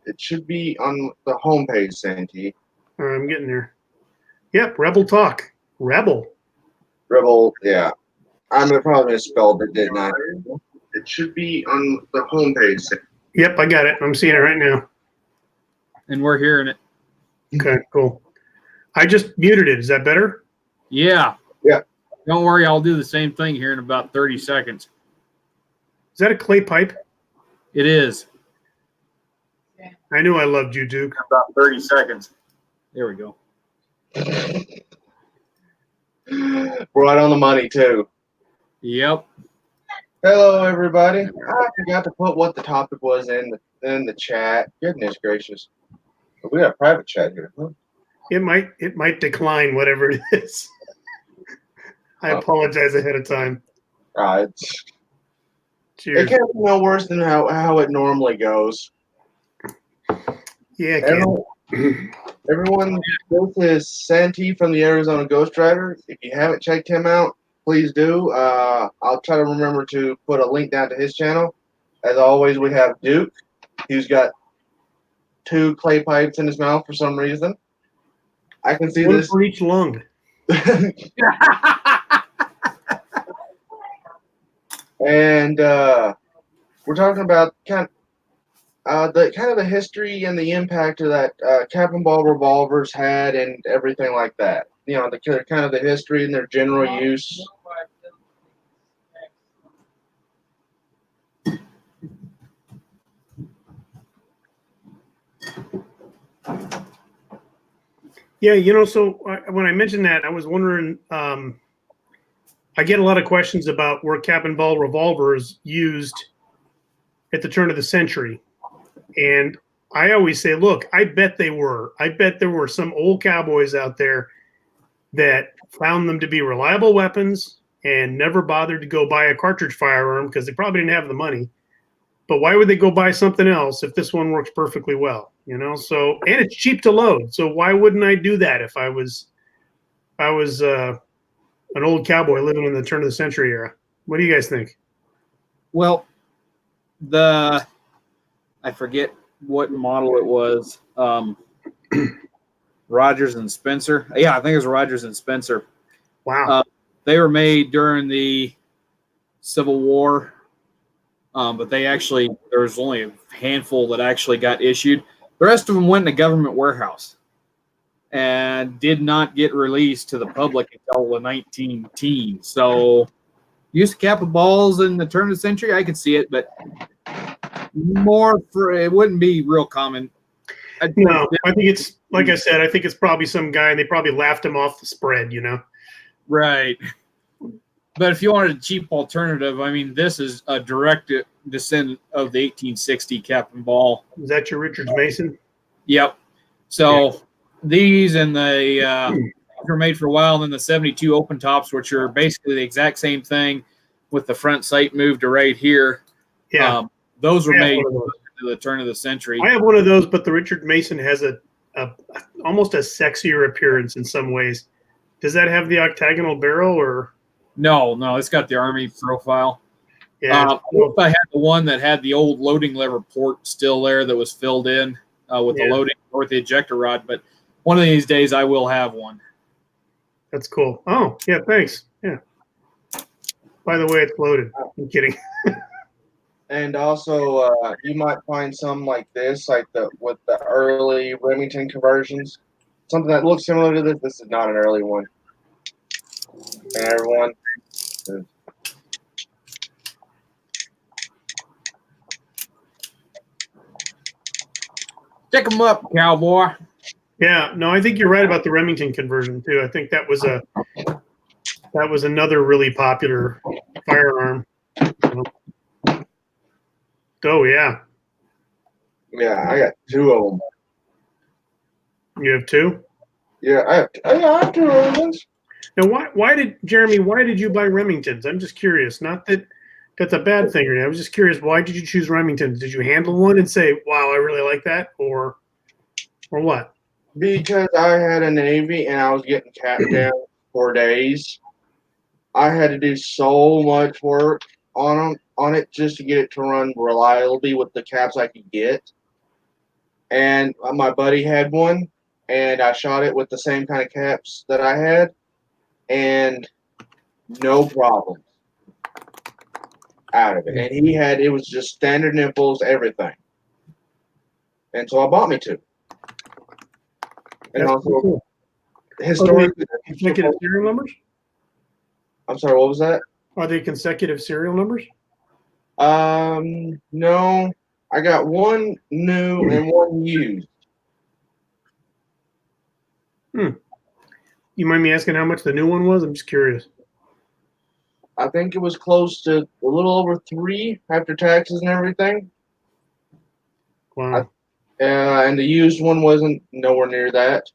It should be on the homepage, Santee. I'm getting there. Yep, Rebel Talk. Rebel. Rebel, yeah. I'm probably misspelled it, didn't I? It should be on the homepage. Yep, I got it. I'm seeing it right now. And we're hearing it. Okay, cool. I just muted it. Is that better? Yeah. Yeah. Don't worry, I'll do the same thing here in about 30 seconds. Is that a clay pipe? It is. I knew I loved you, Duke. About 30 seconds. There we go. Right on the money, too. Yep. Hello, everybody. I forgot to put what the topic was in the chat. Goodness gracious. But we got a private chat here. Huh? It might decline whatever it is. I apologize ahead of time. It Cheers. can't be no worse than how it normally goes. Yeah, it can. Everyone, this is Santee from the Arizona Ghost Rider. If you haven't checked him out, please do. I'll try to remember to put a link down to his channel. As always, we have Duke, who's got 2 clay pipes in his mouth for some reason. I can see one this. for each lung. And we're talking about the history and the impact of that cap and ball revolvers had and everything like that. You know, the kind of the history and their general use. Yeah, so when I mentioned that, I was wondering. I get a lot of questions about were cap and ball revolvers used at the turn of the century, and I always say, look, I bet they were. I bet there were some old cowboys out there that found them to be reliable weapons and never bothered to go buy a cartridge firearm because they probably didn't have the money. But why would they go buy something else if this one works perfectly well? So and it's cheap to load. So why wouldn't I do that if I was an old cowboy living in the turn of the century era? What do you guys think? Well, I forget what model it was. Rogers and Spencer. Yeah, I think it was Rogers and Spencer. Wow. They were made during the Civil War, but there was only a handful that actually got issued. The rest of them went in a government warehouse and did not get released to the public until the 19 teens. So, use of cap and balls in the turn of the century, I could see it, but it wouldn't be real common. No, I think it's like I said. I think it's probably some guy, and they probably laughed him off the spread. Right. But if you wanted a cheap alternative, I mean, this is a direct descendant of the 1860 cap and ball. Is that your Richards Mason? Yep. So these and the were made for a while, and then the 72 open tops, which are basically the exact same thing with the front sight moved to right here. Yeah. Those were made to the turn of the century. I have one of those, but the Richard Mason has a almost a sexier appearance in some ways. Does that have the octagonal barrel or? No, it's got the Army profile. Yeah. I had the one that had the old loading lever port still there that was filled in with the loading or the ejector rod, but one of these days I will have one. That's cool. Oh, yeah, thanks. Yeah. By the way, it's loaded. I'm kidding. And also, you might find some like this, with the early Remington conversions. Something that looks similar to this. This is not an early one. And everyone. Stick them up, cowboy. Yeah, no, I think you're right about the Remington conversion too. I think that was another really popular firearm. Oh yeah. Yeah, I got 2 of them. You have 2? Yeah, I have 2 of them. Now, why did you buy Remingtons? I'm just curious. Not that that's a bad thing. I was just curious. Why did you choose Remingtons? Did you handle one and say, "Wow, I really like that," or what? Because I had a Navy and I was getting capped down for days. I had to do so much work on it just to get it to run reliably with the caps I could get. and my buddy had one, and I shot it with the same kind of caps that I had, and no problem out of it. And he had it was just standard nipples, everything. And so I bought me two. And That's also, pretty cool. historically, Consecutive serial numbers? I'm sorry, what was that? Are they consecutive serial numbers? No, I got one new and one used. You mind me asking how much the new one was? I'm just curious. I think it was close to a little over 3 after taxes and everything. Wow. And the used one wasn't nowhere near that.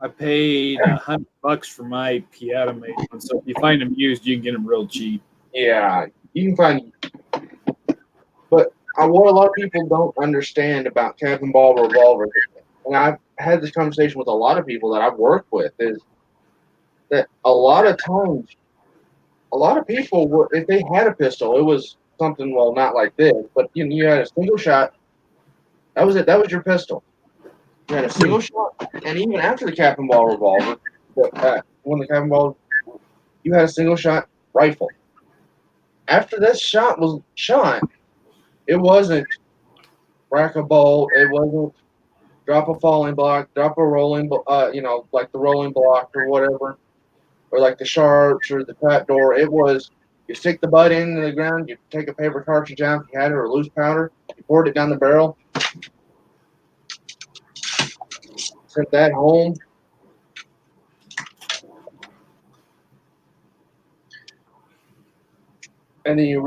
I paid $100 for my Piata made one. So if you find them used, you can get them real cheap. Yeah, you can find. But what a lot of people don't understand about cap and ball revolvers, and I've had this conversation with a lot of people that I've worked with, is that a lot of times, a lot of people were, if they had a pistol, it was something, well, not like this, but you had a single shot. That was it. That was your pistol. You had a single shot, and even after the cap and ball revolver, when the cap and ball, you had a single shot rifle. After this shot was shot, it wasn't rack a bolt. It wasn't drop a falling block, drop a rolling, like the rolling block or whatever, or like the sharps or the trap door. It was you stick the butt into the ground, you take a paper cartridge out if you had it or loose powder, you poured it down the barrel, sent that home. And then you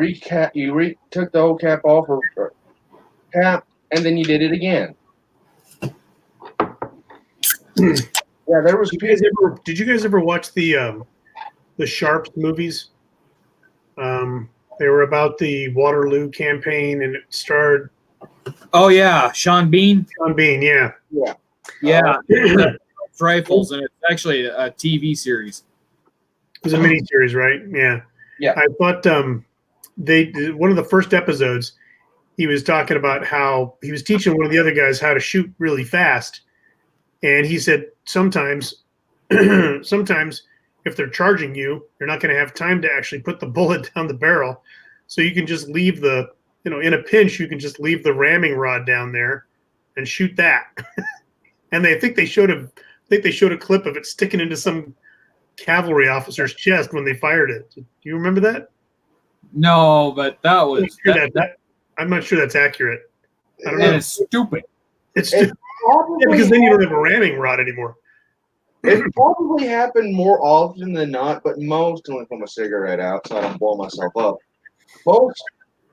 took the whole cap off or cap, and then you did it again. Yeah, there was. Did you guys ever watch the Sharps movies? They were about the Waterloo campaign, and it starred Oh yeah, Sean Bean. Sean Bean. Yeah, Yeah, rifles, and it's actually a TV series. it was a miniseries, right? Yeah. Yeah. I thought they did one of the first episodes. He was talking about how he was teaching one of the other guys how to shoot really fast, and he said sometimes if they're charging you, you're not going to have time to actually put the bullet down the barrel, so you can just leave the in a pinch you can just leave the ramming rod down there and shoot that. And they showed a clip of it sticking into some cavalry officer's chest when they fired it. Do you remember that? No, but that was I'm not sure that's accurate. I don't know. That is stupid. It's stupid. Yeah, because then you don't have a ramming rod anymore. It probably happened more often than not, but most, let me put my cigarette out so I don't blow myself up. Most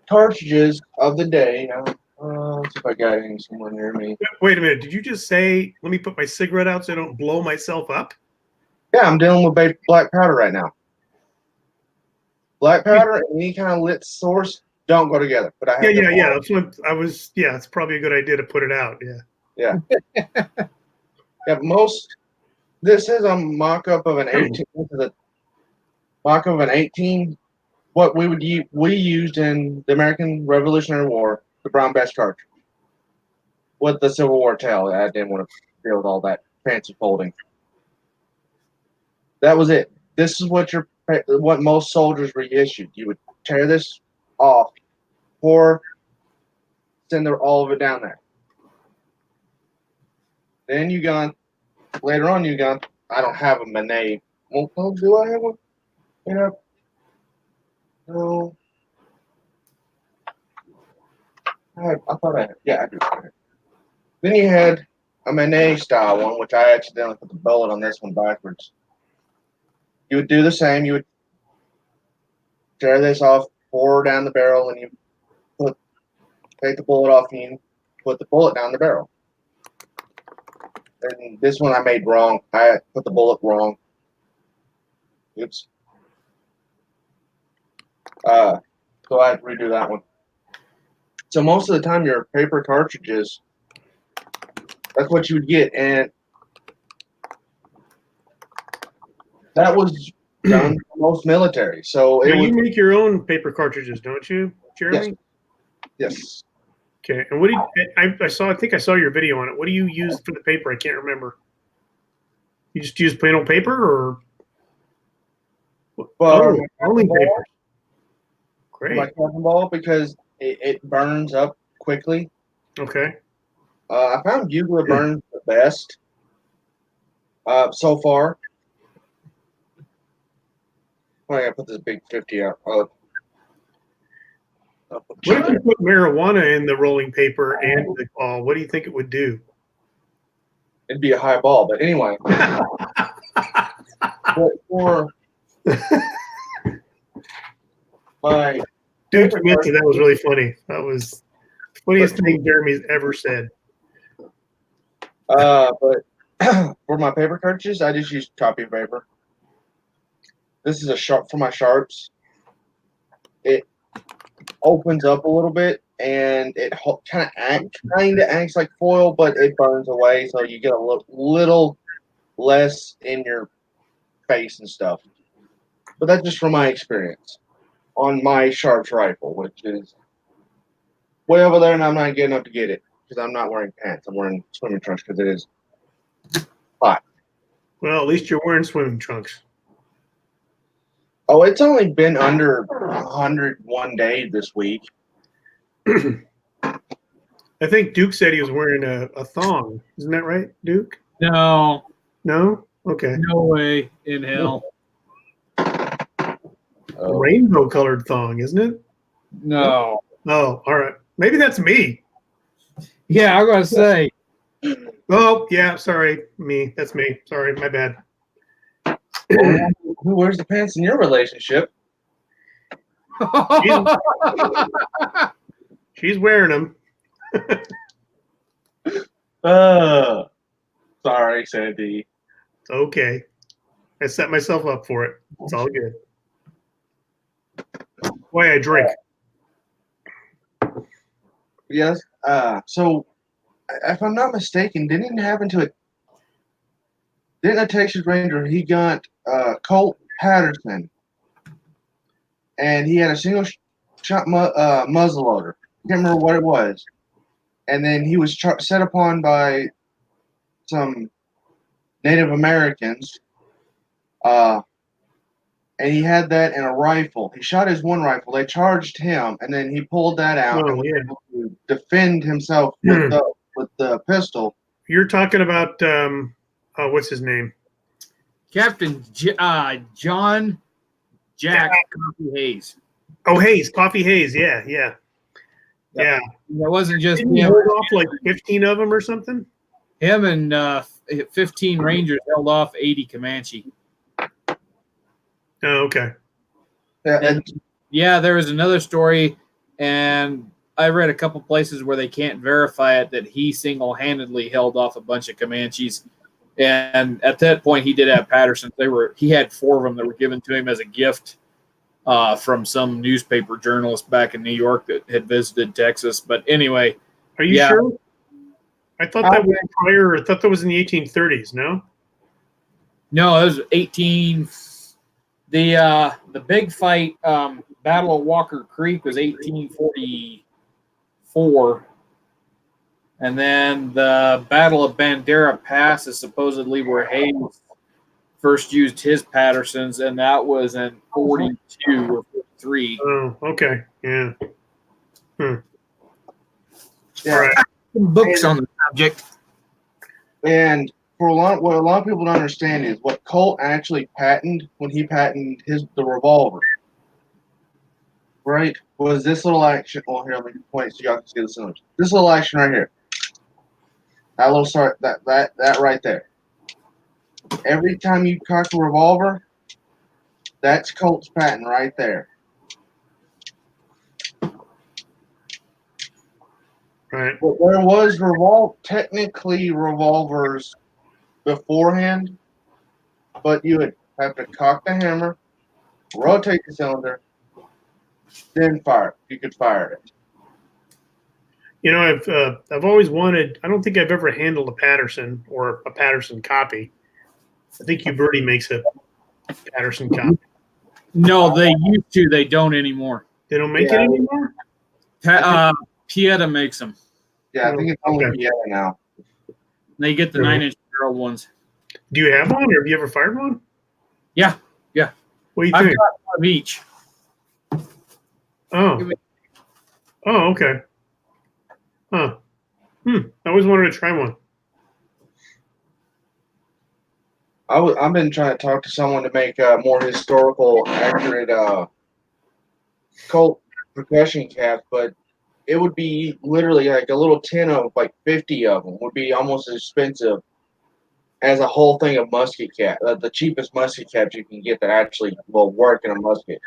cartridges of the day, let's see if I got any somewhere near me. Wait a minute. Did you just say, let me put my cigarette out so I don't blow myself up? Yeah, I'm dealing with black powder right now. Black powder and any kind of lit source don't go together. But I have yeah. That's what I was. Yeah, it's probably a good idea to put it out. Yeah. Yeah. This is a mock-up of an 18. This is a mock-up of an 18. What we used in the American Revolutionary War, the Brown Bess cartridge. What the Civil War tell. I didn't want to deal with all that fancy folding. That was it. This is what most soldiers were issued. You would tear this off, send all of it down there. Then later on I don't have a Manet. Well, do I have one? Yeah. No. I thought I had. Yeah, I do. Then you had a Manet style one, which I accidentally put the bullet on this one backwards. You would do the same. You would tear this off, pour down the barrel, and you take the bullet off and put the bullet down the barrel. And this one I made wrong. I put the bullet wrong. Oops. So I had to redo that one. So most of the time, your paper cartridges, that's what you would get, and that was done for most military. So you make your own paper cartridges, don't you, Jeremy? Yes. Okay. And what do you, I saw, I think I saw your video on it. What do you use for the paper? I can't remember. You just use plain old paper or? For rolling paper. my Great. Captain Ball because it burns up quickly. Okay. I found Bugler burns the best so far. I gotta put this big 50 out. What if you put marijuana in the rolling paper and the ball? What do you think it would do? It'd be a high ball, but anyway. for my Dude, that was really funny. That was the funniest thing Jeremy's ever said. but for my paper cartridges, I just use copy paper. This is a sharp for my sharps. It opens up a little bit and it kind of acts like foil, but it burns away, so you get a little less in your face and stuff. But that's just from my experience on my Sharps rifle, which is way over there, and I'm not getting up to get it because I'm not wearing pants. I'm wearing swimming trunks because it is hot. Well, at least you're wearing swimming trunks. Oh, it's only been under 101 days this week. I think Duke said he was wearing a thong. Isn't that right, Duke? No. No? Okay. No way in hell. A rainbow colored thong, isn't it? No. Oh, all right. Maybe that's me. Yeah, I was gonna say. Oh, yeah. Sorry. Me. That's me. Sorry. My bad. Who wears the pants in your relationship? She's wearing them. Sorry, Sandy. Okay. I set myself up for it. It's all good. Why I drink. Yes. So, if I'm not mistaken, didn't a Texas Ranger? He got Colt Patterson, and he had a single shot muzzleloader. Can't remember what it was, and then he was set upon by some Native Americans. And he had that in a rifle. He shot his one rifle. They charged him, and then he pulled that out and was able to defend himself with the pistol. You're talking about what's his name? Captain John Jack Coffee Hayes. Oh, Hayes, Coffee Hayes. Yeah. That wasn't just Didn't him. he hold off like 15 of them or something? Him and 15 Rangers held off 80 Comanche. Oh, okay. Yeah, there was another story, and I read a couple places where they can't verify it that he single-handedly held off a bunch of Comanches. And at that point, he did have Patterson. He had 4 of them that were given to him as a gift from some newspaper journalist back in New York that had visited Texas. But anyway, are you sure? I thought that was prior. I thought that was in the 1830s. No. No, it was 18. The big fight, Battle of Walker Creek, was 1844. And then the Battle of Bandera Pass is supposedly where Hayes first used his Pattersons, and that was in 42 or 43. Oh, okay. Yeah. Yeah. All right. Books on the subject. And what a lot of people don't understand is what Colt actually patented when he patented the revolver. Right? Was this little action? Well, here, let me point so y'all can see the cylinders. This little action right here. That little start, that right there. Every time you cock a revolver, that's Colt's patent right there. Right. But there was technically revolvers beforehand, but you would have to cock the hammer, rotate the cylinder, then fire it. You could fire it. You know, I've always wanted. I don't think I've ever handled a Patterson or a Patterson copy. I think Uberti makes a Patterson copy. No, they used to. They don't anymore. They don't make it anymore. Pieta makes them. Yeah, I think it's only Okay. Pieta now. They get the Mhm. 9-inch barrel ones. Do you have one, or have you ever fired one? Yeah. What do you I've think? got one of each. Oh. Oh, okay. Huh. I always wanted to try one. I've been trying to talk to someone to make more historical, accurate Colt percussion caps, but it would be literally like a little tin of like 50 of them would be almost as expensive as a whole thing of musket cap, the cheapest musket caps you can get that actually will work in a musket.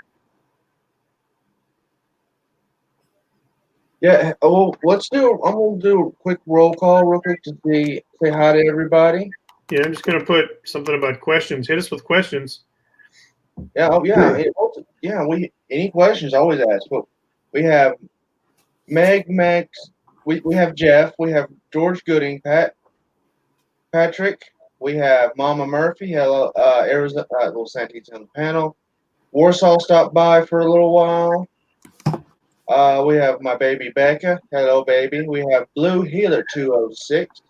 Yeah, well, let's do. I'm gonna do a quick roll call real quick to say hi to everybody. Yeah, I'm just gonna put something about questions. Hit us with questions. Yeah, oh yeah, yeah. We any questions always ask. But we have Max. We have Jeff. We have George Gooding, Patrick. We have Mama Murphy. Hello, Arizona. Little Santi's on the panel. Warsaw stopped by for a little while. We have my baby Becca. Hello, baby. We have Blue Healer 206.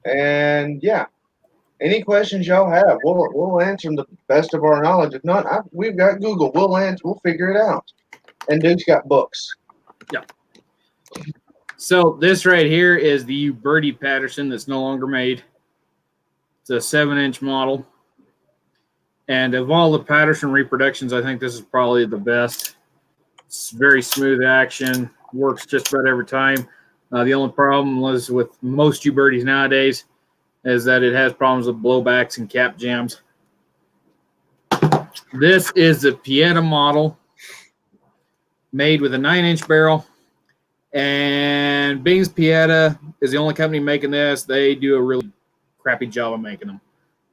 And yeah, any questions y'all have, we'll answer them to the best of our knowledge. If not, we've got Google. We'll figure it out. And Duke's got books. So this right here is the Uberti Patterson that's no longer made. It's a 7-inch model. And of all the Patterson reproductions, I think this is probably the best. It's very smooth action, works just about every time. The only problem was with most Ubertis nowadays is that it has problems with blowbacks and cap jams. This is the Pieta model made with a 9-inch barrel. And Bing's Pieta is the only company making this. They do a really crappy job of making them,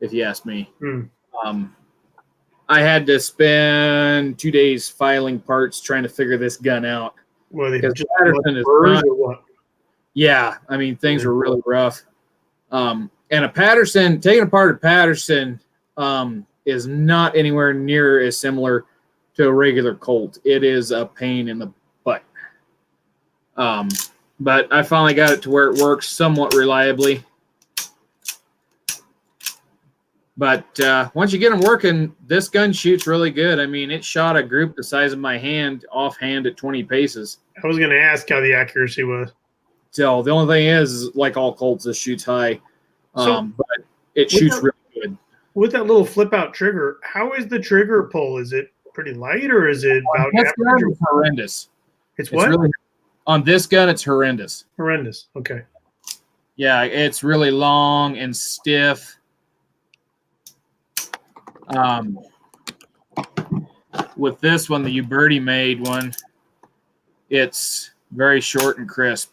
if you ask me. I had to spend 2 days filing parts trying to figure this gun out. Well, they Because just Patterson is birds not, or what? yeah, I mean, things are really rough. And a Patterson, taking apart a Patterson is not anywhere near as similar to a regular Colt. It is a pain in the butt. But I finally got it to where it works somewhat reliably. But once you get them working, this gun shoots really good. I mean, it shot a group the size of my hand offhand at 20 paces. I was going to ask how the accuracy was. So the only thing is like all Colts, this shoots high. But it shoots really good. With that little flip out trigger, how is the trigger pull? Is it pretty light or is it about average? It's horrendous. It's what? Really, on this gun, it's horrendous. Horrendous. Okay. Yeah, it's really long and stiff. With this one, the Uberti made one, it's very short and crisp.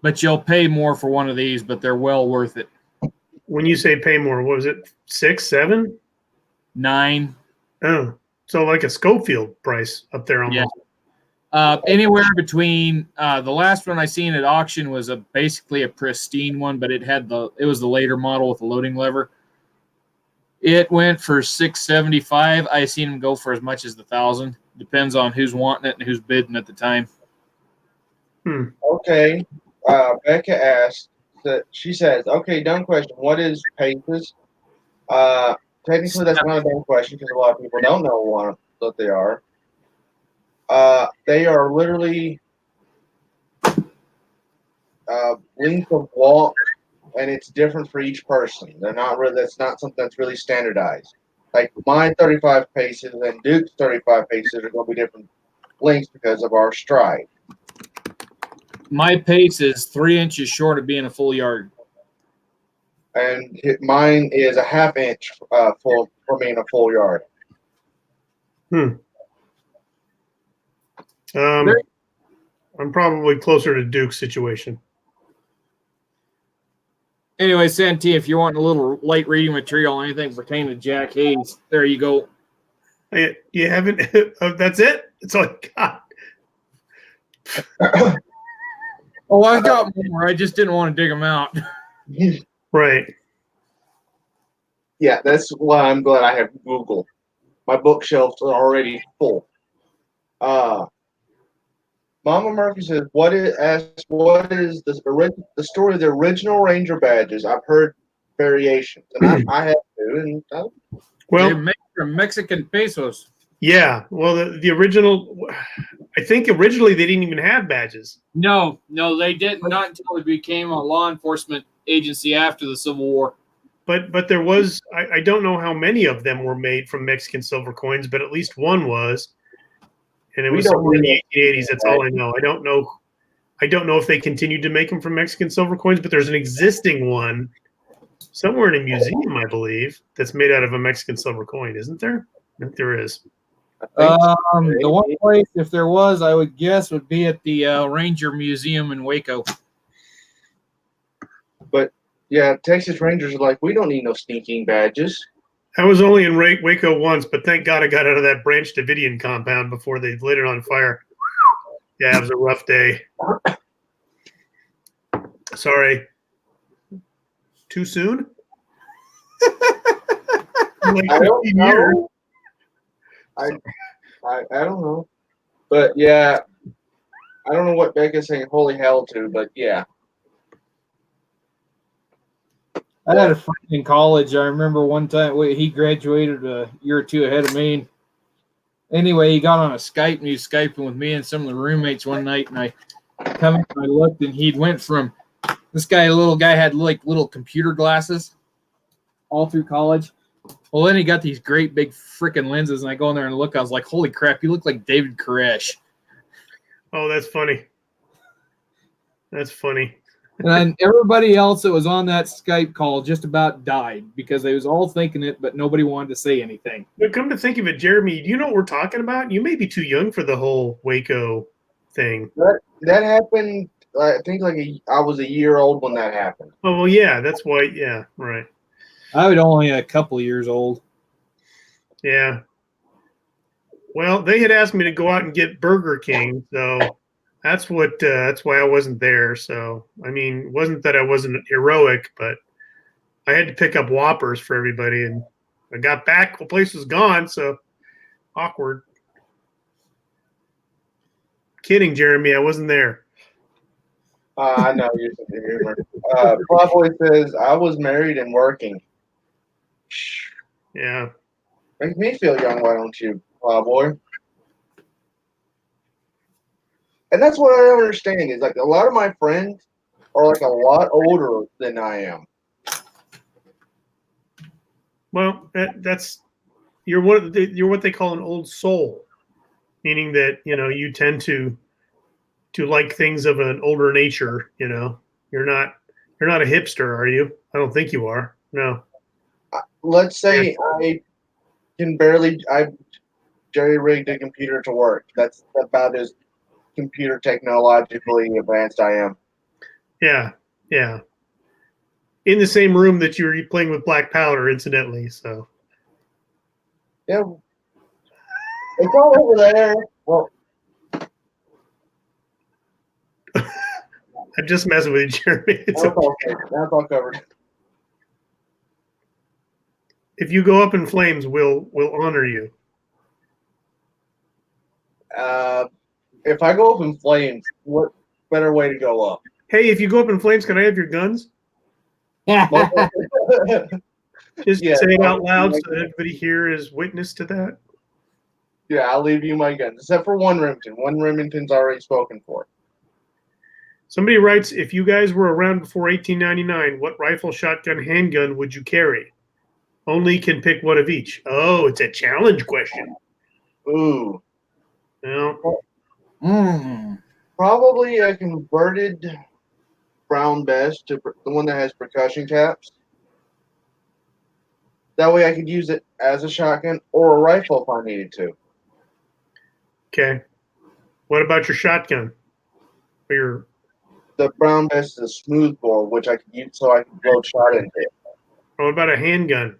But you'll pay more for one of these, but they're well worth it. When you say pay more, what was it? 6, 7? 9. Oh, so like a Schofield price up there almost. Yeah. Anywhere between the last one I seen at auction was basically a pristine one, but it was the later model with the loading lever. It went for $675. I seen them go for as much as $1,000. Depends on who's wanting it and who's bidding at the time. Okay. Becca asked that she says, okay, dumb question. What is paces? Technically, that's not a dumb question because a lot of people don't know what they are. They are literally length of walk, and it's different for each person. They're not really. That's not something that's really standardized. Like my 35 paces and Duke's 35 paces are going to be different lengths because of our stride. My pace is 3 inches short of being a full yard. And mine is a half inch for being a full yard. I'm probably closer to Duke's situation. Anyway, Santee, if you're wanting a little light reading material, anything pertaining to Jack Hayes, there you go. You haven't? That's it? That's all I got. Oh, I got more. I just didn't want to dig them out. Right. Yeah, that's why I'm glad I have Google. my bookshelves are already full. Mama Murphy says, what is the story of the original Ranger badges? I've heard variations, and I have to. And They're Well, made from Mexican pesos. yeah. Well, the original, I think originally they didn't even have badges. No, they did not until it became a law enforcement agency after the Civil War. But there was, I don't know how many of them were made from Mexican silver coins, but at least one was. And it We was don't somewhere in the really 1880s. That's all I know. I don't know if they continued to make them from Mexican silver coins, but there's an existing one somewhere in a museum, I believe, that's made out of a Mexican silver coin, isn't there? I think there is. The one place, if there was, I would guess, would be at the Ranger Museum in Waco. But yeah, Texas Rangers are like, we don't need no sneaking badges. I was only in Waco once, but thank God I got out of that Branch Davidian compound before they lit it on fire. Yeah, it was a rough day. Sorry. Too soon? Like I don't 15 years. know. I don't know. But yeah, I don't know what Becca's saying holy hell to, but yeah. I had a friend in college. I remember one time he graduated a year or two ahead of me. Anyway, he got on a Skype and he was Skyping with me and some of the roommates one night. And I come in and I looked and he'd went from this guy, a little guy, had like little computer glasses all through college. Well, then he got these great big freaking lenses, and I go in there and look. I was like, "Holy crap! You look like David Koresh." Oh, that's funny. That's funny. And then everybody else that was on that Skype call just about died because they was all thinking it, but nobody wanted to say anything. But come to think of it, Jeremy, do you know what we're talking about? You may be too young for the whole Waco thing. That happened. I think I was a year old when that happened. Oh, well, yeah, that's why. Yeah, right. I was only a couple of years old. Yeah. Well, they had asked me to go out and get Burger King, so that's why I wasn't there. So, I mean, it wasn't that I wasn't heroic, but I had to pick up Whoppers for everybody, and I got back, the place was gone, so awkward. Kidding, Jeremy, I wasn't there. I know you're the humor. Playboy says I was married and working. Yeah. Makes me feel young. Why don't you, Playboy? And that's what I don't understand is like a lot of my friends are like a lot older than I am. Well, that's you're what they call an old soul, meaning that you tend to like things of an older nature. You're not a hipster, are you? I don't think you are. No. Let's say I jerry-rigged a computer to work. That's about as computer technologically advanced I am. Yeah, yeah. In the same room that you were playing with black powder, incidentally. So. Yeah. It's all over there. Well, I'm just messing with you, Jeremy. that's all covered. If you go up in flames, we'll honor you. If I go up in flames, what better way to go up? Hey, if you go up in flames, can I have your guns? Just say it out loud so that everybody here is witness to that. Yeah, I'll leave you my guns, except for one Remington. One Remington's already spoken for. Somebody writes, if you guys were around before 1899, what rifle, shotgun, handgun would you carry? Only can pick one of each. Oh, it's a challenge question. Ooh. No. Probably a converted Brown Bess to the one that has percussion caps. That way I could use it as a shotgun or a rifle if I needed to. Okay. What about your shotgun? Or the Brown Bess is a smooth bore, which I could use so I could load shot into it. what about a handgun?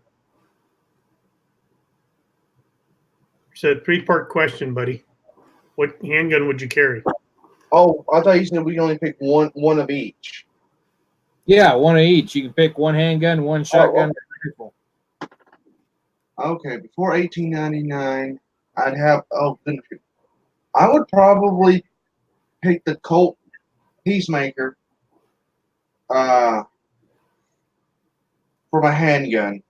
It's a three-part question, buddy. What handgun would you carry? Oh, I thought you said we only pick one of each. Yeah, one of each. You can pick one handgun, one shotgun, rifle. Okay, before 1899, I'd have. Oh, I would probably pick the Colt Peacemaker for my handgun.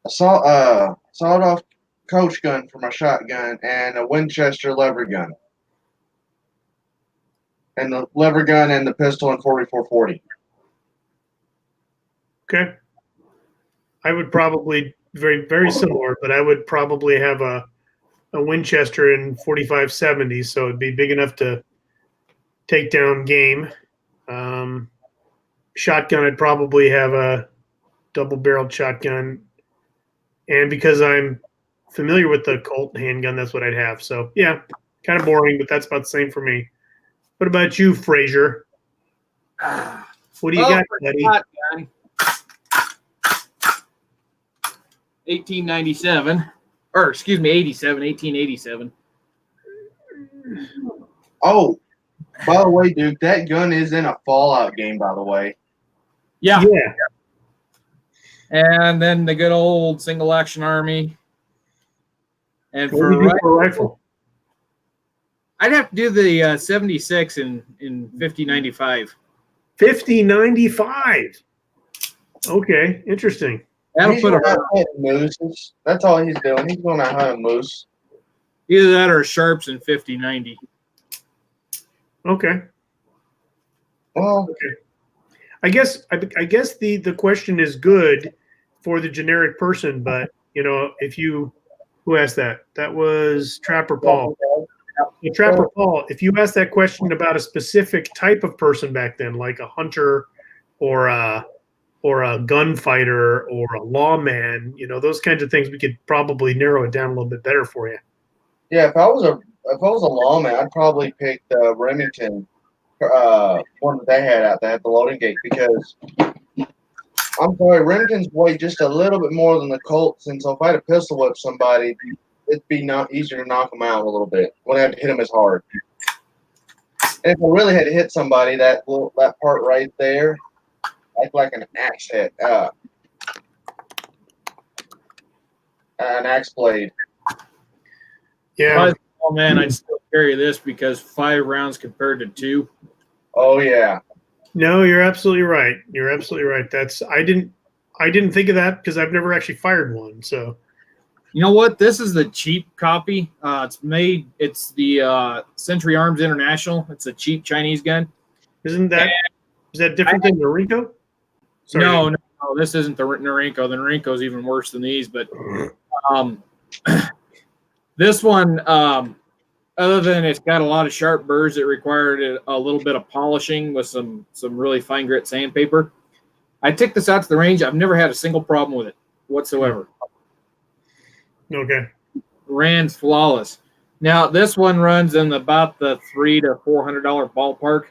Sawed-off coach gun for my shotgun, and a Winchester lever gun. And the lever gun and the pistol and 4440. Okay. I would probably very similar, but I would probably have a Winchester in 4570, so it'd be big enough to take down game. Shotgun, I'd probably have a double-barreled shotgun, and because I'm familiar with the Colt handgun, that's what I'd have. So yeah, kind of boring, but that's about the same for me. What about you, Frazier? What do you got, buddy? Shotgun. 1897, or excuse me, 1887. Oh, by the way, Duke, that gun is in a Fallout game, by the way. Yeah. Yeah. And then the good old single action army. And What do for you do for a rifle? I'd have to do the 76 in 5095. 5095. Okay, interesting. That'll He's put going a out hunting mooses. That's all he's doing. He's going out hunting moose. either that or sharps in 5090. Okay. Well, I guess the question is good for the generic person, but if you who asked that? That was Trapper Paul. So Trapper Paul, if you asked that question about a specific type of person back then, like a hunter or a gunfighter or a lawman, those kinds of things, we could probably narrow it down a little bit better for you. yeah, if I was a lawman, I'd probably pick the Remington one that they had out there at the loading gate, because I'm sorry, Remingtons weigh just a little bit more than the Colts, and so if I had to pistol whip somebody, it'd be not easier to knock them out a little bit. Wouldn't have to hit them as hard. And if I really had to hit somebody, that part right there, like an axe head, an axe blade. Yeah. Oh man, I'd still carry this because 5 rounds compared to 2. Oh yeah. No, you're absolutely right. You're absolutely right. I didn't think of that because I've never actually fired one. So You know what? This is the cheap copy. It's the Century Arms International. It's a cheap Chinese gun. is that different than the Rico? Sorry. No, this isn't the Norinco. The Norinco is even worse than these. But this one, other than it's got a lot of sharp burrs, it required a little bit of polishing with some really fine grit sandpaper. I took this out to the range. I've never had a single problem with it whatsoever. Okay. Ran flawless. Now this one runs in about the $300 to $400 ballpark.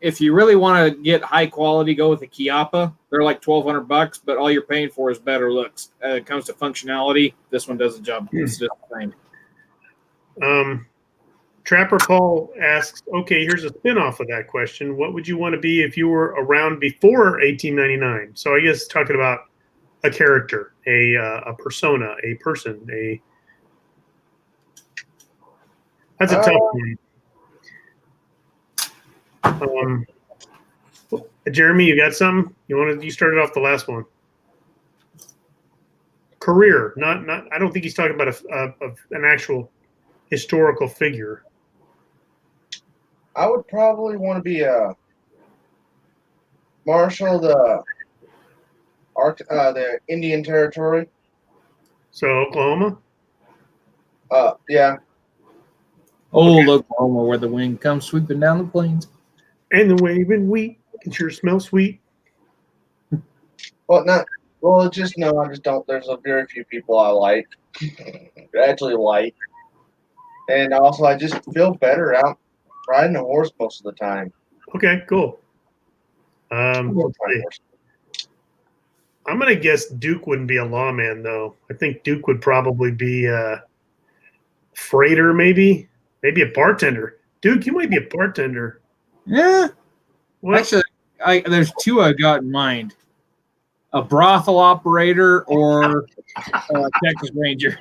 If you really want to get high quality, go with the Chiappa. They're like $1,200, but all you're paying for is better looks. It comes to functionality. This one does the job. It's just the same. Trapper Paul asks, okay, here's a spin-off of that question. What would you want to be if you were around before 1899? So I guess talking about a character, a persona, a person, that's a tough one. Jeremy, you got something? You started off the last one. Career, not. I don't think he's talking about an actual historical figure. I would probably want to be a marshal the Indian Territory. So Oklahoma. Yeah. Old Oklahoma, where the wind comes sweeping down the plains. And the waving wheat can sure smell sweet. I just don't. There's a very few people I like, actually like, and also I just feel better out riding a horse most of the time. Okay, cool. Let's see. I'm gonna guess Duke wouldn't be a lawman though. I think Duke would probably be a freighter, maybe a bartender. Duke, you might be a bartender. Yeah. What? Actually, there's 2 I got in mind. a brothel operator, or a Texas Ranger.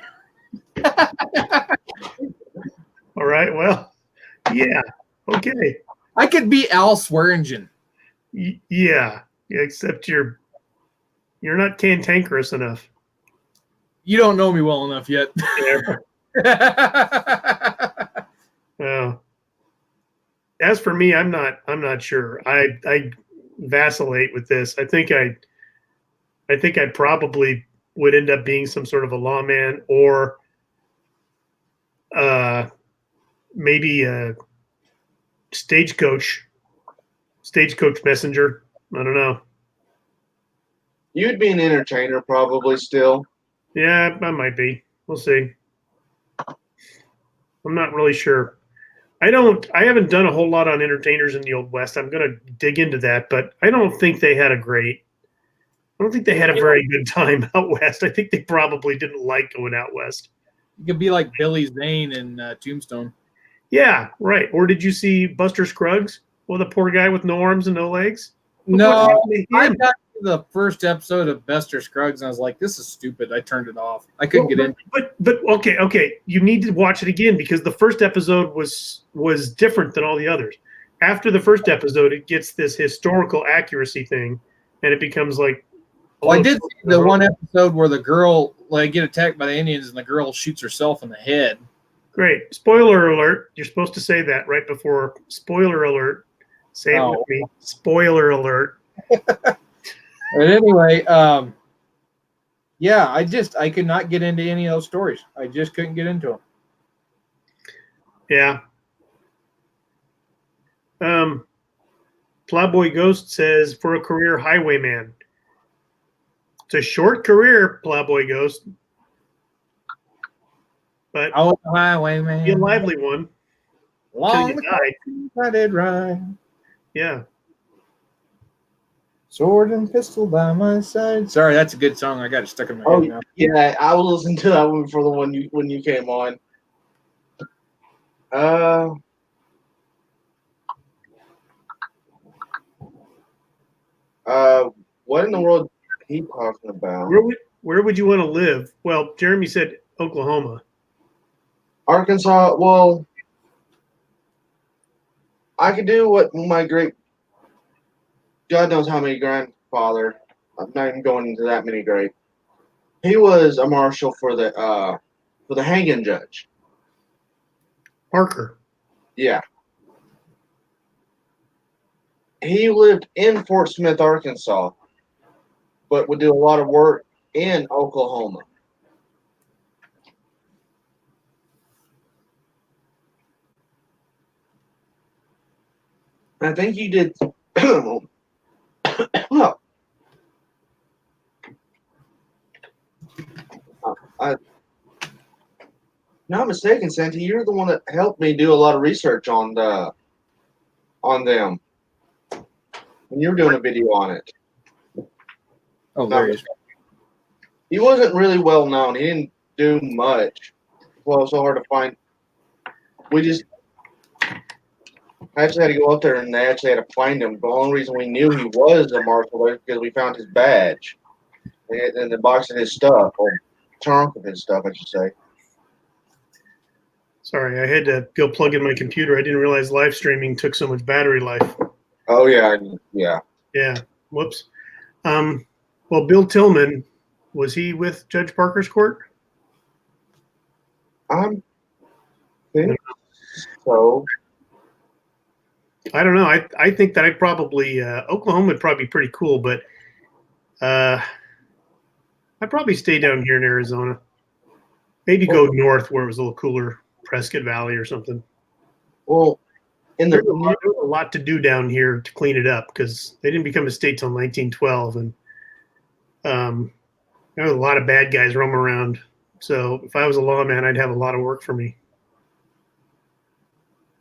All right. Well, yeah. Okay. I could be Al Swearingen. Yeah. Except you're not cantankerous enough. You don't know me well enough yet. Well, as for me, I'm not sure. I vacillate with this. I think I probably would end up being some sort of a lawman, or maybe a stagecoach messenger. I don't know. You'd be an entertainer probably still. Yeah, I might be. We'll see. I'm not really sure. I haven't done a whole lot on entertainers in the Old West. I'm going to dig into that, but I don't think they had a very good time out west. I think they probably didn't like going out west. You could be like Billy Zane in Tombstone. Yeah, right. Or did you see Buster Scruggs? Well, the poor guy with no arms and no legs. Look what No, happened to I him. got to the first episode of Buster Scruggs, and I was like, "This is stupid." I turned it off. I couldn't get in. But okay. You need to watch it again, because the first episode was different than all the others. After the first episode, it gets this historical accuracy thing, and it becomes like. Well, I did see the one episode where the girl get attacked by the Indians, and the girl shoots herself in the head. Great. Spoiler alert. You're supposed to say that right before. Spoiler alert. Say it with me. Spoiler alert. But anyway, yeah, I could not get into any of those stories. I just couldn't get into them. Yeah. Plowboy Ghost says, for a career highwayman. It's a short career, Plowboy Ghost. But I was a highwayman. be a lively one. Long Till you died. I did right. Yeah. Sword and pistol by my side. Sorry, that's a good song. I got it stuck in my head now. Yeah, I will listen to that one for the one when you came on. What in the world is he talking about? Where would you want to live? Well, Jeremy said Oklahoma. Arkansas. Well, I could do what my great God knows how many grandfather. I'm not even going into that many great. He was a marshal for the hanging judge. Parker. Yeah. He lived in Fort Smith, Arkansas, but would do a lot of work in Oklahoma. I think he did. Well, not mistaken, Santi, you're the one that helped me do a lot of research on them when you were doing a video on it. Oh, there he is. He wasn't really well known. He didn't do much. Well, it was so hard to find. We just actually had to go up there, and they actually had to find him. The only reason we knew he was a marshal was because we found his badge in the box of his stuff, or trunk of his stuff, I should say. Sorry, I had to go plug in my computer. I didn't realize live streaming took so much battery life. Oh yeah, yeah. Yeah. Whoops. Well, Bill Tillman, was he with Judge Parker's court? I think so. I don't know. I think that I'd probably Oklahoma would probably be pretty cool, but I'd probably stay down here in Arizona. Maybe go north where it was a little cooler, Prescott Valley or something. Well, There's a lot to do down here to clean it up, because they didn't become a state till 1912, and there was a lot of bad guys roam around. So if I was a lawman, I'd have a lot of work for me.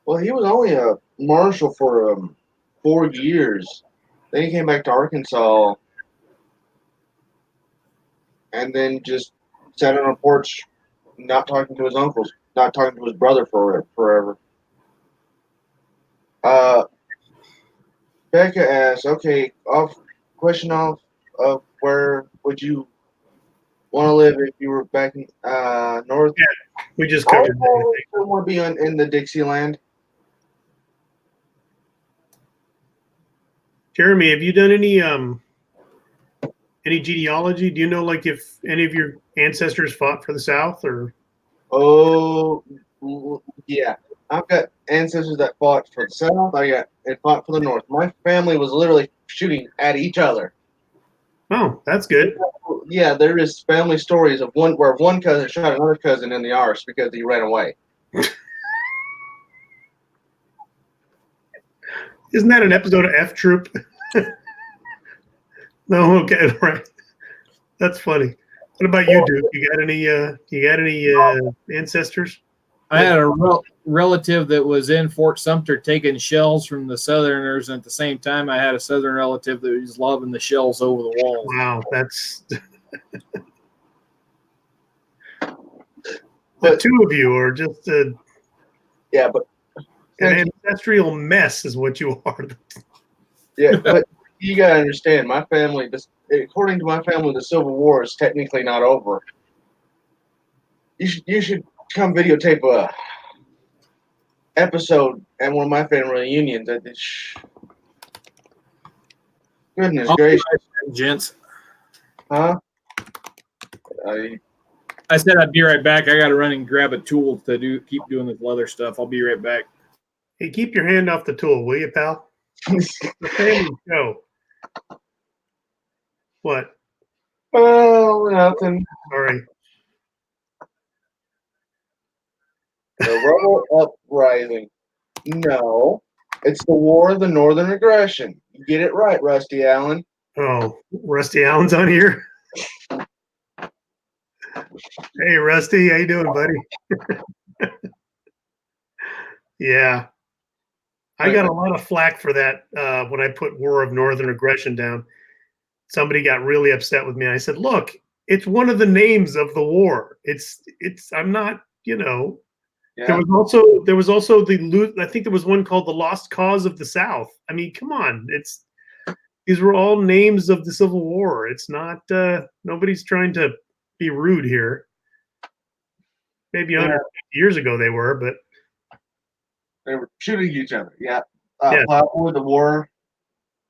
well, he was only a marshal for 4 years. Then he came back to Arkansas, and then just sat on a porch, not talking to his uncles, not talking to his brother forever. Becca asks, okay, question off of where would you want to live if you were back in north? We just I covered that. I would think. somewhere be in the Dixieland. Jeremy, have you done any genealogy? Do you know like if any of your ancestors fought for the South or? Oh, yeah. I've got ancestors that fought for the South. It fought for the North. My family was literally shooting at each other. Oh, that's good. Yeah, there is family stories of where one cousin shot another cousin in the arse because he ran away. Isn't that an episode of F Troop? No, okay, right. That's funny. What about you, Duke? You got any ancestors? I had a relative that was in Fort Sumter taking shells from the Southerners, and at the same time, I had a Southern relative that was lobbing the shells over the walls. Wow, that's But- the two of you are just Yeah, but an ancestral mess, is what you are. yeah, but you gotta understand, my family. According to my family, the Civil War is technically not over. You should come videotape a episode at one of my family reunions. Goodness I'll be gracious, right back, gents. huh? I said I'd be right back. I got to run and grab a tool to keep doing this leather stuff. I'll be right back. Hey, keep your hand off the tool, will you, pal? The family show. What? Well, nothing. Sorry. The rebel uprising. No, it's the War of the Northern Aggression. You get it right, Rusty Allen. Oh, Rusty Allen's on here. Hey, Rusty, how you doing, buddy? Yeah, I got a lot of flack for that when I put War of Northern Aggression down. Somebody got really upset with me. I said, "Look, it's one of the names of the war. It's. I'm not. Yeah. There was also I think there was one called the Lost Cause of the South. I mean, come on. These were all names of the Civil War. It's not. Nobody's trying to be rude here. Maybe 150 years ago they were, but They were shooting each other. Yeah. Yeah. Platform, the war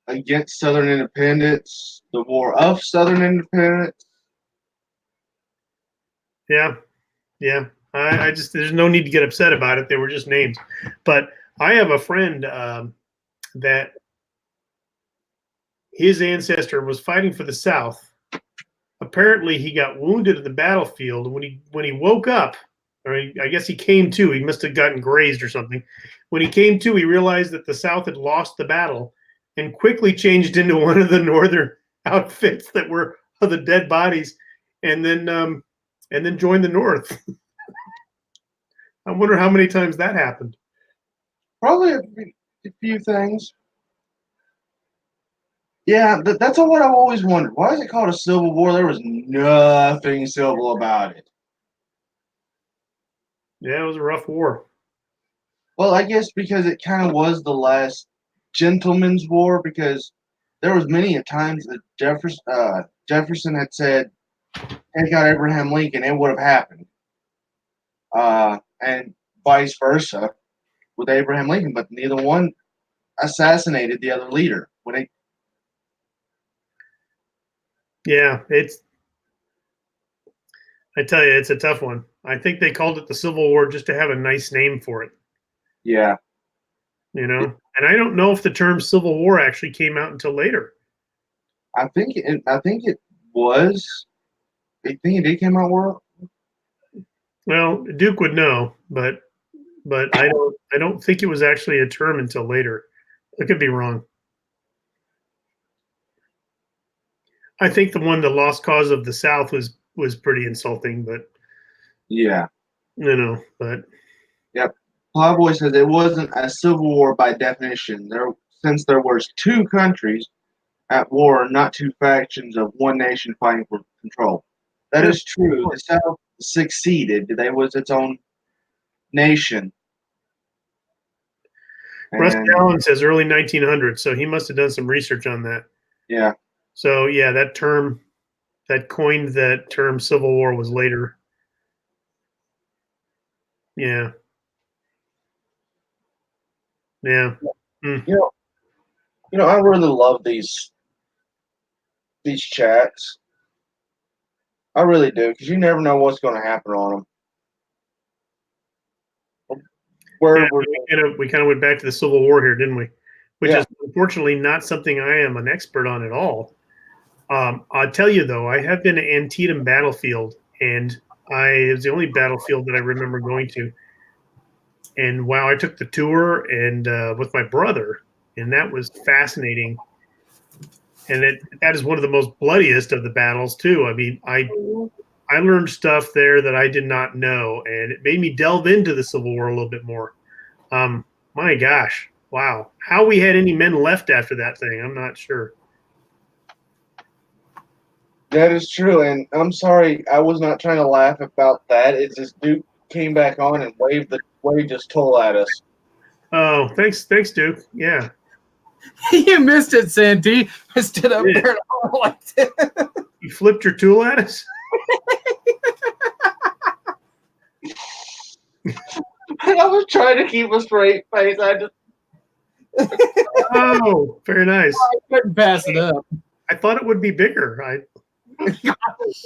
against Southern independence, the war of Southern independence. yeah. I just there's no need to get upset about it. They were just names. But I have a friend that his ancestor was fighting for the South. Apparently, he got wounded in the battlefield. When he woke up, I guess he came to. He must have gotten grazed or something. When he came to, he realized that the South had lost the battle, and quickly changed into one of the Northern outfits that were of the dead bodies, and then joined the North. I wonder how many times that happened. Probably a few things. Yeah, that's what I've always wondered. Why is it called a civil war? There was nothing civil about it. Yeah, it was a rough war. Well, I guess because it kind of was the last gentleman's war, because there was many a times that Jefferson had said, take out Abraham Lincoln, it would have happened. And vice versa with Abraham Lincoln, but neither one assassinated the other leader. Yeah, I tell you, it's a tough one. I think they called it the Civil War just to have a nice name for it, Yeah, And I don't know if the term Civil War actually came out until later. I think it was. I think it did come out well. Well, Duke would know, but I don't think it was actually a term until later. I could be wrong. I think the one, the Lost Cause of the South, was pretty insulting, but Yeah. but Plowboy says it wasn't a civil war by definition. Since there was two countries at war, not two factions of one nation fighting for control. That is true. The South succeeded. They was its own nation. Russ And, Allen says early 1900s, so he must have done some research on that. yeah. So yeah, that term that coined that term Civil War was later. Yeah. Yeah. Mm. You know, I really love these chats. I really do, because you never know what's going to happen on them. Yeah, Where we're we kind of went back to the Civil War here, didn't we? Which Yeah. is unfortunately not something I am an expert on at all. I'll tell you though, I have been to Antietam Battlefield, and it was the only battlefield that I remember going to. And wow, I took the tour and with my brother, and that was fascinating. And that is one of the most bloodiest of the battles too. I mean, I learned stuff there that I did not know, and it made me delve into the Civil War a little bit more. My gosh, wow, how we had any men left after that thing, I'm not sure. That is true, and I'm sorry, I was not trying to laugh about that. It's just Duke came back on and waved his tool at us. Oh, thanks, Duke. Yeah, You missed it, Santee. I stood up Yeah. there and I liked it. you flipped your tool at us. I was trying to keep a straight face. I just Oh, very nice. I couldn't pass it up. I thought it would be bigger.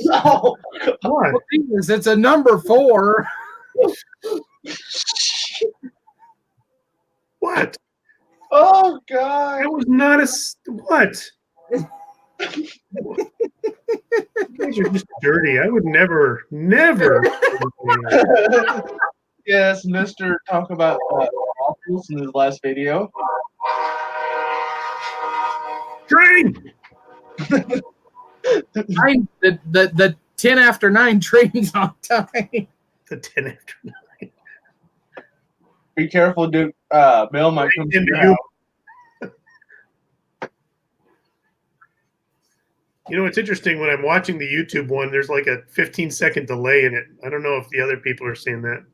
no. What? It's a number 4. What? Oh God! That was not what? You guys are just dirty. I would never. Yes, Mister talk about waffles in his last video. Train. The 10 after 9 train's on time. The 10 after 9. Be careful, Duke. Bill might come to your you. house. You know, it's interesting when I'm watching the YouTube one, there's like a 15-second delay in it. I don't know if the other people are seeing that.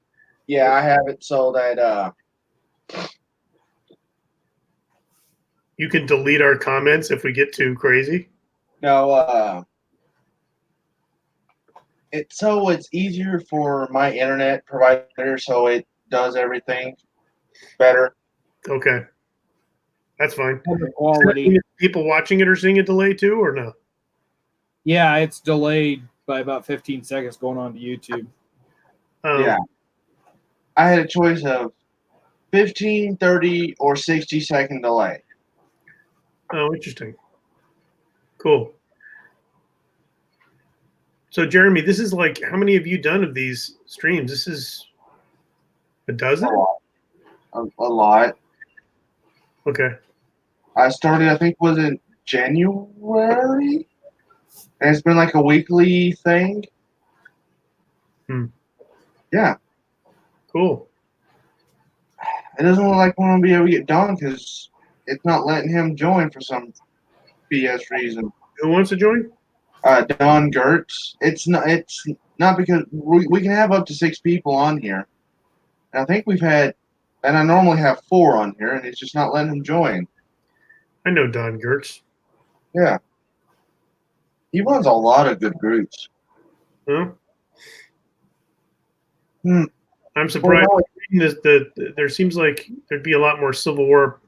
Yeah, I have it so that You can delete our comments if we get too crazy. no, it's easier for my internet provider, so it does everything better. Okay. That's fine. Quality. People watching it are seeing a delay too, or no? Yeah, it's delayed by about 15 seconds going on to YouTube. Yeah. I had a choice of 15, 30, or 60-second delay. Oh, interesting. Cool. So, Jeremy, this is like, how many have you done of these streams? This is a dozen? A lot. Okay. I started, I think, was in January? And it's been like a weekly thing. Yeah. Cool. It doesn't look like we're going to be able to get done because it's not letting him join for some BS reason. Who wants to join? Don Gertz. It's not because we can have up to 6 people on here. And I think we've had, and I normally have 4 on here, and it's just not letting him join. I know Don Gertz. Yeah. He runs a lot of good groups. Huh? Hmm. I'm surprised. There seems like there'd be a lot more Civil War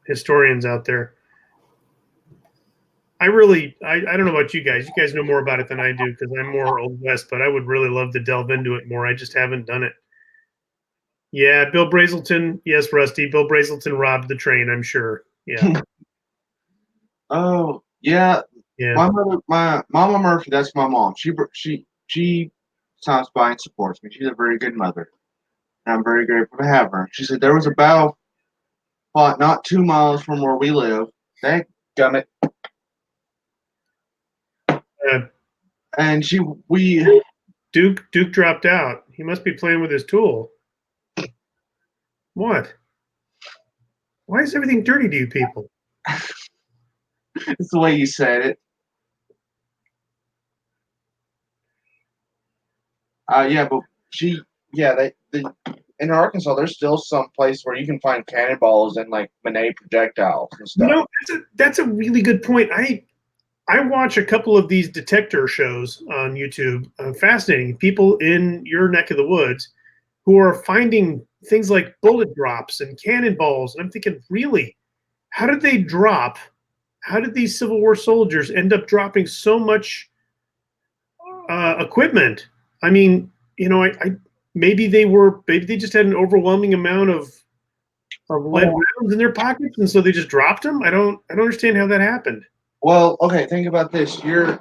historians out there. I don't know about you guys. You guys know more about it than I do because I'm more Old West, but I would really love to delve into it more. I just haven't done it. Yeah, Bill Brazelton. Yes, Rusty. Bill Brazelton robbed the train, I'm sure. Yeah. Oh, yeah. Yeah. My Mama Murphy, that's my mom. She stops by and supports me. She's a very good mother. And I'm very grateful to have her. She said there was a battle fought not 2 miles from where we live. Dadgummit. And Duke dropped out. He must be playing with his tool. What? Why is everything dirty to you people? It's the way you said it. Yeah, but in Arkansas, there's still some place where you can find cannonballs and like Manet projectiles and You stuff. know, that's a really good point. I watch a couple of these detector shows on YouTube. Fascinating people in your neck of the woods who are finding things like bullet drops and cannonballs. And I'm thinking, really, how did they drop? How did these Civil War soldiers end up dropping so much equipment? I mean, you know, maybe they just had an overwhelming amount of lead rounds in their pockets, and so they just dropped them. I don't understand how that happened. Well, okay, think about this. You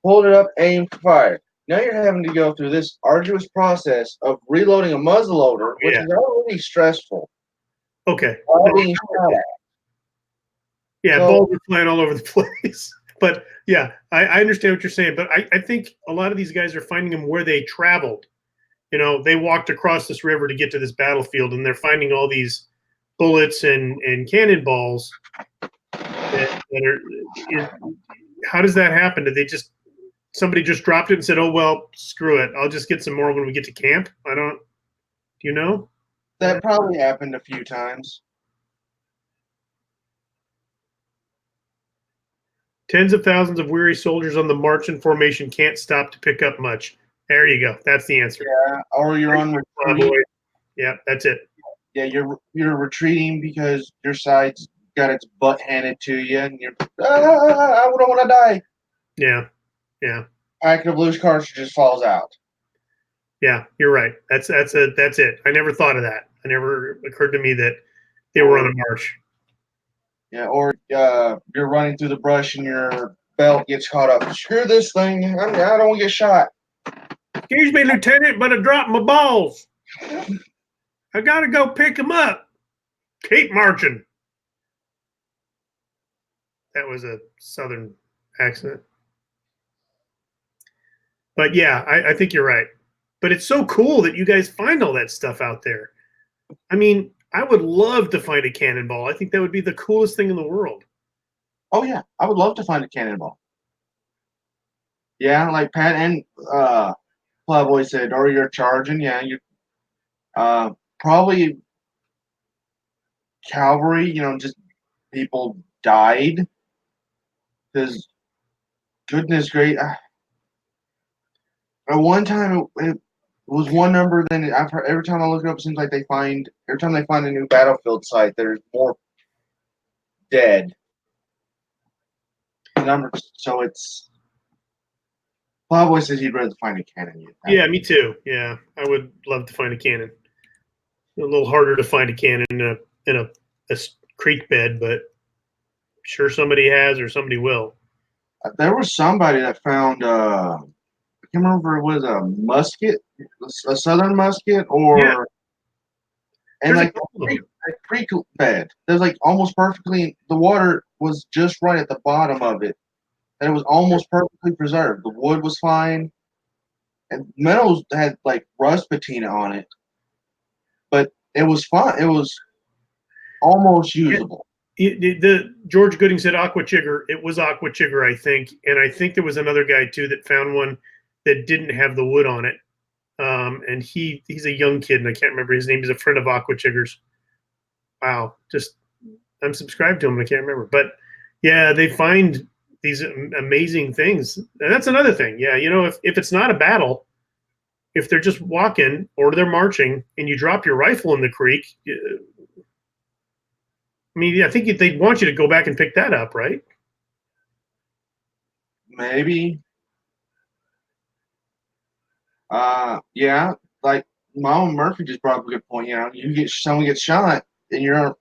pulled it up, aimed, fired. Now you're having to go through this arduous process of reloading a muzzleloader, which is already stressful. Okay. While being shot at. Yeah, So- balls are flying all over the place. But yeah, I understand what you're saying. But I think a lot of these guys are finding them where they traveled. You know, they walked across this river to get to this battlefield, and they're finding all these bullets and cannonballs that are. How does that happen? Did somebody just dropped it and said, "Oh well, screw it. I'll just get some more when we get to camp"? Do you know? That probably happened a few times. Tens of thousands of weary soldiers on the march in formation can't stop to pick up much. There you go. That's the answer. Yeah, or you're on retreat. Yeah, that's it. Yeah, you're retreating because your side's got its butt handed to you, and I don't want to die. Yeah, yeah, Packet of loose cartridges falls out. yeah. You're right. That's it. I never thought of that. It never occurred to me that they were on a march. Yeah, or you're running through the brush and your belt gets caught up. Screw this thing! I don't want to get shot. Excuse me, Lieutenant, but I dropped my balls. I gotta go pick them up. Keep marching. That was a Southern accent. But yeah, I think you're right. But it's so cool that you guys find all that stuff out there. I mean, I would love to find a cannonball. I think that would be the coolest thing in the world. Oh yeah, I would love to find a cannonball. Yeah, like Pat and Plowboy said, or you're charging. Yeah, you probably cavalry. You know, just people died because goodness great. At one time, it was one number. Then every time I look it up, it seems like every time they find a new battlefield site, there's more dead numbers. So it's Plowboy says he'd rather find a cannon. Yeah, me too. Yeah, I would love to find a cannon. A little harder to find a cannon in a creek bed, but I'm sure somebody has or somebody will. There was somebody that found I can't remember if it was a musket, a southern musket, or Yeah. and There's like a creek bed. There's like almost perfectly. The water was just right at the bottom of it, and it was almost perfectly preserved. The wood was fine, and metals had like rust patina on it, but it was fine. It was almost usable. The George Gooding said aqua chigger. It was aqua chigger, I think, and I think there was another guy too that found one that didn't have the wood on it. And he's a young kid, and I can't remember his name. He's a friend of aqua chiggers. Wow, just I'm subscribed to him. I can't remember, but yeah, they find these amazing things, and that's another thing. Yeah, you know, if it's not a battle, if they're just walking or they're marching, and you drop your rifle in the creek. I mean, I think they'd want you to go back and pick that up, right? Maybe. Yeah, like Mama Murphy just brought up a good point. You know, someone gets shot, and you're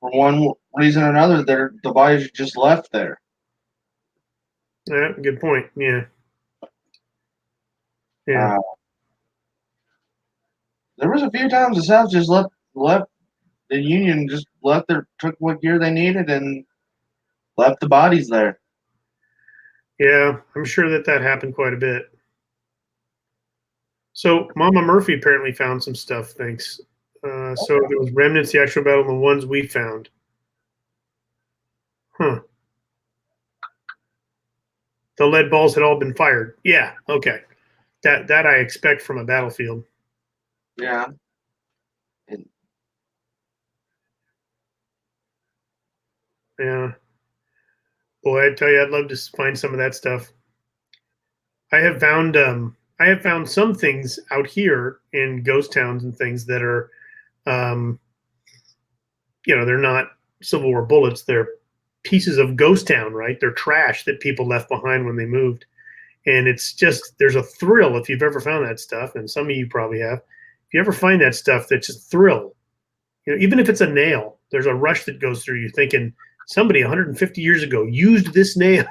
for one reason or another, the bodies just left there. Yeah, good point. Yeah. Yeah. There was a few times the South just left the Union just took what gear they needed and left the bodies there. Yeah, I'm sure that happened quite a bit. So Mama Murphy apparently found some stuff. Thanks. So there was remnants, the actual battle, and the ones we found. Huh. The lead balls had all been fired. Yeah. Okay. That I expect from a battlefield. Yeah. Yeah. Boy, I tell you, I'd love to find some of that stuff. I have found some things out here in ghost towns and things that are, um, they're not Civil War bullets. They're pieces of ghost town, right? They're trash that people left behind when they moved. And it's just, there's a thrill if you've ever found that stuff, and some of you probably have. If you ever find that stuff, that's just a thrill. Even if it's a nail, there's a rush that goes through you thinking somebody 150 years ago used this nail.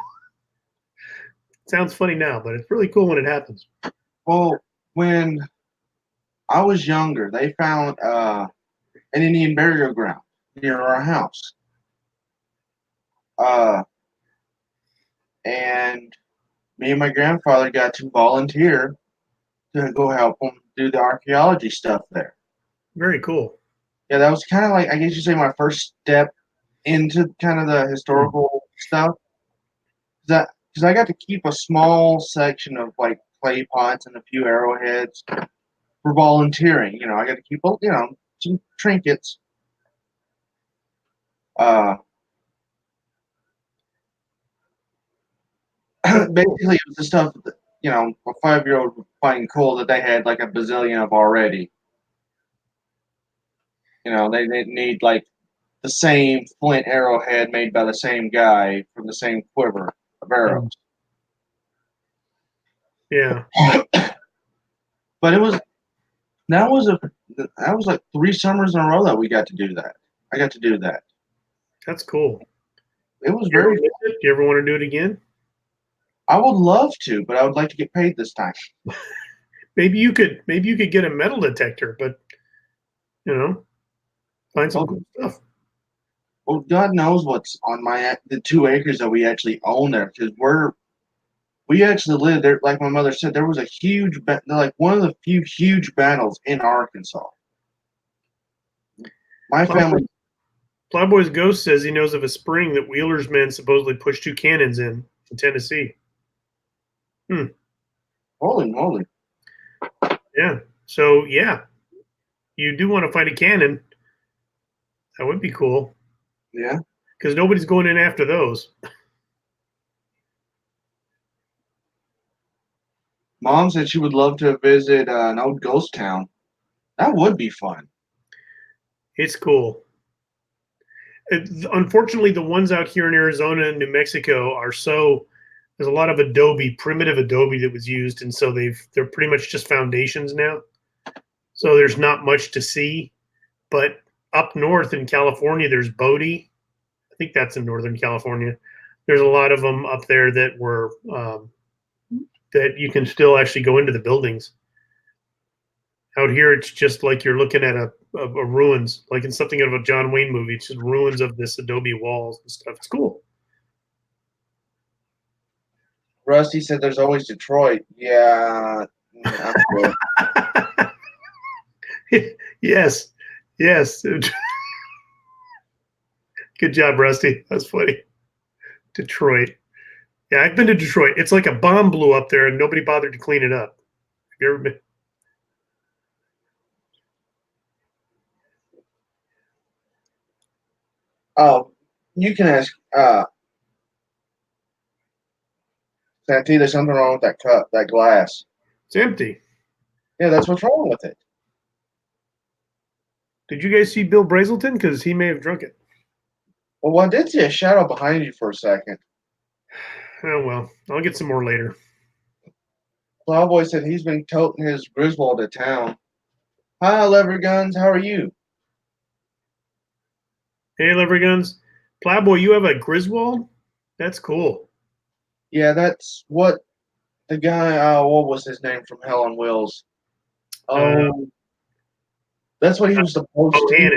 Sounds funny now, but it's really cool when it happens. Well, when I was younger, they found an Indian burial ground near our house. And me and my grandfather got to volunteer to go help them do the archaeology stuff there. Very cool. Yeah, that was kind of like, I guess you say, my first step into kind of the historical stuff. Because I got to keep a small section of like clay pots and a few arrowheads for volunteering. I got to keep some trinkets. Basically, it was the stuff that a 5-year-old would find cool that they had like a bazillion of already. They didn't need like the same flint arrowhead made by the same guy from the same quiver of arrows. Yeah. But that was like 3 summers in a row that we got to do that. I got to do that. That's cool. It was Do very. you ever want to do it again? I would love to, but I would like to get paid this time. Maybe you could get a metal detector, but find some cool stuff. Well, God knows what's on the 2 acres that we actually own there, because we actually lived there. Like my mother said, there was a huge, like one of the few huge battles in Arkansas. My family. Plowboy's Ghost says he knows of a spring that Wheeler's men supposedly pushed 2 cannons in Tennessee. Holy moly. Yeah. So, yeah, you do want to find a cannon. That would be cool. Yeah. Because nobody's going in after those. Mom said she would love to visit an old ghost town. That would be fun. It's cool. Unfortunately, the ones out here in Arizona and New Mexico are there's a lot of primitive adobe that was used, and so they're pretty much just foundations now. So there's not much to see. But up north in California, there's Bodie. I think that's in Northern California. There's a lot of them up there that were that you can still actually go into the buildings. Out here, it's just like you're looking at a ruins, like in something of a John Wayne movie. It's just ruins of this adobe walls and stuff. It's cool. Rusty said there's always Detroit. Yeah. Yes. Good job, Rusty. That's funny. Detroit. Yeah, I've been to Detroit. It's like a bomb blew up there and nobody bothered to clean it up. Have you ever been? Oh, you can ask Santee, there's something wrong with that cup, that glass. It's empty. Yeah, that's what's wrong with it. Did you guys see Bill Brazelton? Because he may have drunk it. Well, I did see a shadow behind you for a second. Oh, well, I'll get some more later. Plowboy said he's been toting his Griswold to town. Hi, Lever Guns. How are you? Hey, Lever Guns. Plowboy, you have a Griswold? That's cool. Yeah, that's what the guy, what was his name from Hell on Wheels? That's what he was supposed to be.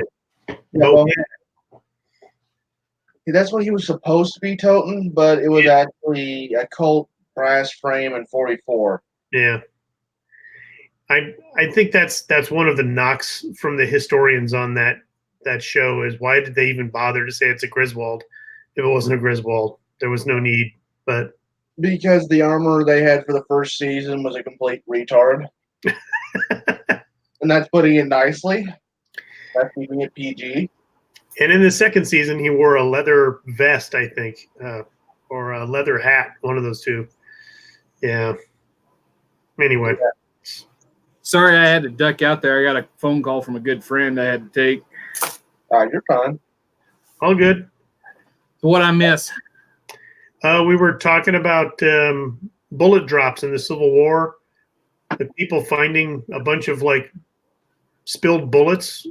That's what he was supposed to be toting, but it was actually a Colt brass frame and 44. Yeah. I think that's one of the knocks from the historians on that show is why did they even bother to say it's a Griswold if it wasn't a Griswold? There was no need, but Because the armor they had for the first season was a complete retard. And that's putting it nicely. That's keeping it PG. And in the second season, he wore a leather vest, I think, or a leather hat, one of those two. Yeah. Anyway. Sorry, I had to duck out there. I got a phone call from a good friend I had to take. You're fine. All good. What I miss? We were talking about bullet drops in the Civil War. The people finding a bunch of like spilled bullets,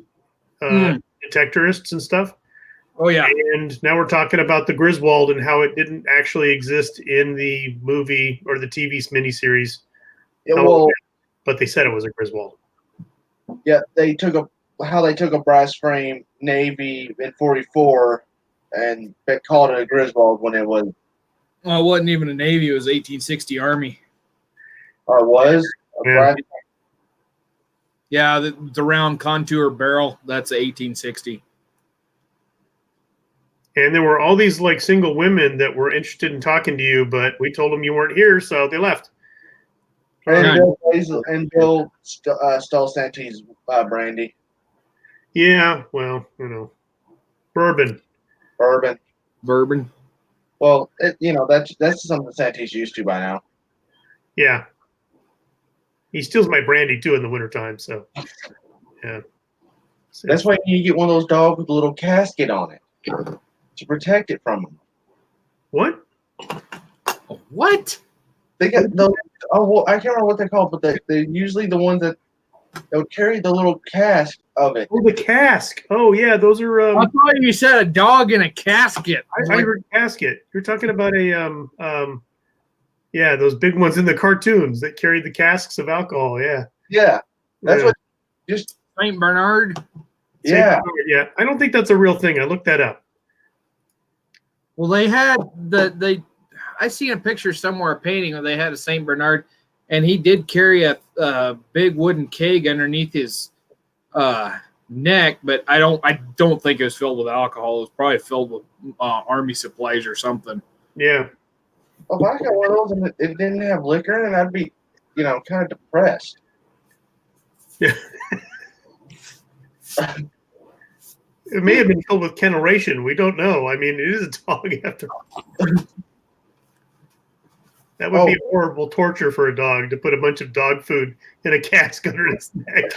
detectorists and stuff. Oh yeah. And now we're talking about the Griswold and how it didn't actually exist in the movie or the TV miniseries. Yeah, well, but they said it was a Griswold. Yeah, they took a brass frame Navy in '44 and they called it a Griswold when it was. Well, it wasn't even a Navy; it was 1860 Army. Or was a brass. Yeah, the round contour barrel. That's 1860. And there were all these like single women that were interested in talking to you, but we told them you weren't here, so they left. And Bill stole Santee's brandy. Yeah, well, bourbon. Well, that's something Santee's used to by now. Yeah. He steals my brandy too in the wintertime, so yeah. That's why you get one of those dogs with a little casket on it to protect it from them. What? What? They got those. Oh, well, I can't remember what they're called, but they're usually the ones that would carry the little cask of it. Oh, the cask. Oh, yeah, those are. I thought you said a dog in a casket. I heard casket. You're talking about a yeah, those big ones in the cartoons that carried the casks of alcohol. Yeah. Yeah, that's what. Just Saint Bernard. Yeah. Yeah, I don't think that's a real thing. I looked that up. Well, they had I seen a picture somewhere, a painting where they had a Saint Bernard, and he did carry a big wooden keg underneath his neck, but I don't think it was filled with alcohol. It was probably filled with army supplies or something. Yeah. Well, if I got one of those and it didn't have liquor, and I'd be, kind of depressed. Yeah. It may have been filled with Keneration. We don't know. I mean, it is a dog after all. That would be horrible torture for a dog to put a bunch of dog food in a cask under its neck.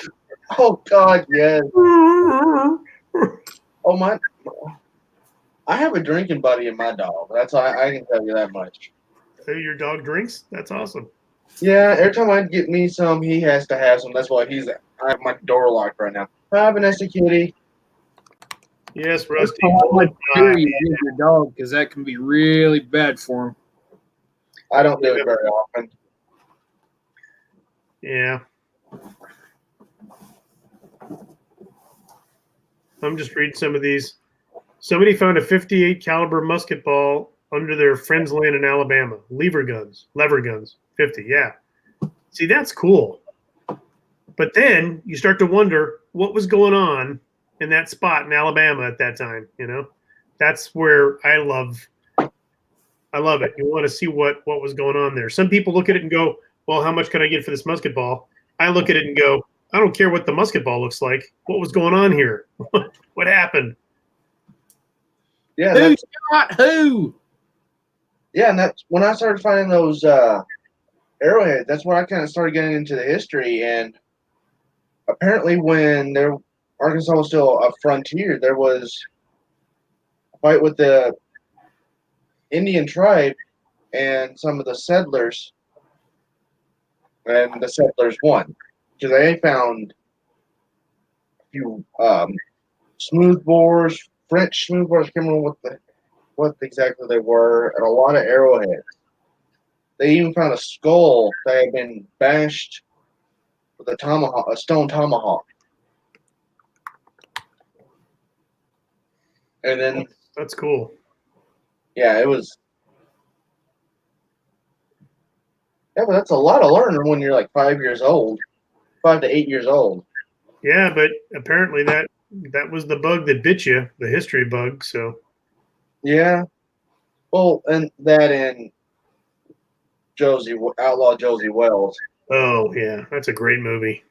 Oh, God, yes. Oh, my. I have a drinking buddy in my dog. That's all I can tell you that much. So your dog drinks? That's awesome. Yeah, every time I get me some, he has to have some. That's why I have my door locked right now. Hi, Vanessa Kitty. Yes, Rusty. Your dog, because that can be really bad for him. I don't do it very often. Yeah. I'm just reading some of these. Somebody found a .58 caliber musket ball under their friend's land in Alabama. Lever guns, 50. Yeah. See, that's cool. But then you start to wonder what was going on in that spot in Alabama at that time. That's where I love it. You want to see what was going on there. Some people look at it and go, well, how much can I get for this musket ball? I look at it and go, I don't care what the musket ball looks like. What was going on here? What happened? Yeah. Who shot who? Yeah, and that's when I started finding those arrowheads. That's when I kind of started getting into the history. And apparently when Arkansas was still a frontier, there was a fight with the Indian tribe and some of the settlers, and the settlers won because they found a few smoothbores, French smoothbores. I can't remember what exactly they were, and a lot of arrowheads. They even found a skull that had been bashed with a stone tomahawk. And then that's cool. Yeah, it was. Yeah, but that's a lot of learning when you're like 5 years old, 5 to 8 years old. Yeah, but apparently that was the bug that bit you, the history bug. So. Yeah. Well, and Outlaw Josie Wells. Oh yeah, that's a great movie.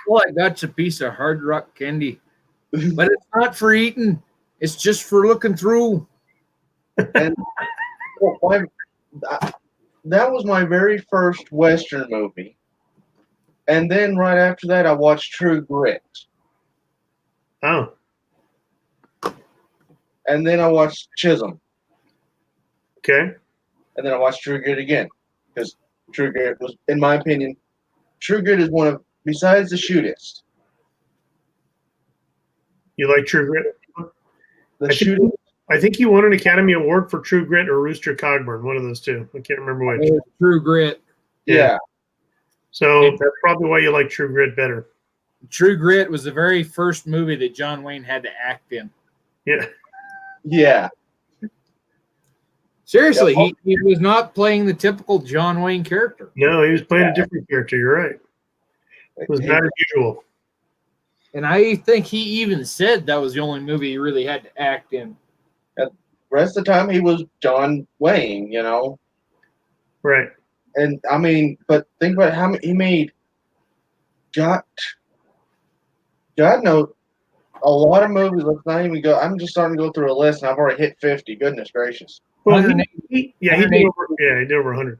Well, I got you a piece of hard rock candy, but it's not for eating. It's just for looking through. And well, that was my very first Western movie. And then right after that, I watched True Grit. Oh, And then I watched Chisholm. okay. And then I watched True Grit again. Because True Grit was, in my opinion, True Grit is one of, besides The Shootist, You like True Grit? The I think- Shootist, I think he won an Academy Award for True Grit or Rooster Cogburn, one of those two. I can't remember which. True Grit. yeah. So that's probably why you like True Grit better. True Grit was the very first movie that John Wayne had to act in. Yeah. Yeah. Seriously, Yeah. he was not playing the typical John Wayne character. No, he was playing a different character. You're right. It was not as usual. And I think he even said that was the only movie he really had to act in. The rest of the time, he was John Wayne, Right. And I mean, but think about how many he made. God knows a lot of movies. Let's not even go. I'm just starting to go through a list, and I've already hit 50. Goodness gracious! Well, he 180. did over 100.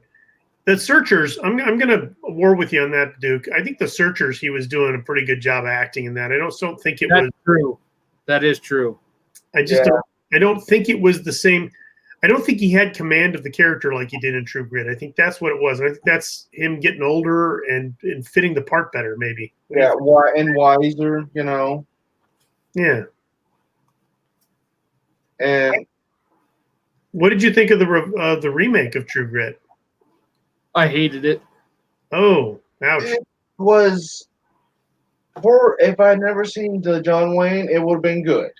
The Searchers. I'm gonna war with you on that, Duke. I think The Searchers. He was doing a pretty good job of acting in that. I don't think it That's was. true. That is true. I just don't. I don't think it was the same. I don't think he had command of the character like he did in True Grit. I think that's what it was. I think that's him getting older and fitting the part better, maybe. Yeah, and wiser, Yeah. And What did you think of the remake of True Grit? I hated it. Oh, ouch. it was if I had never seen the John Wayne, it would have been good.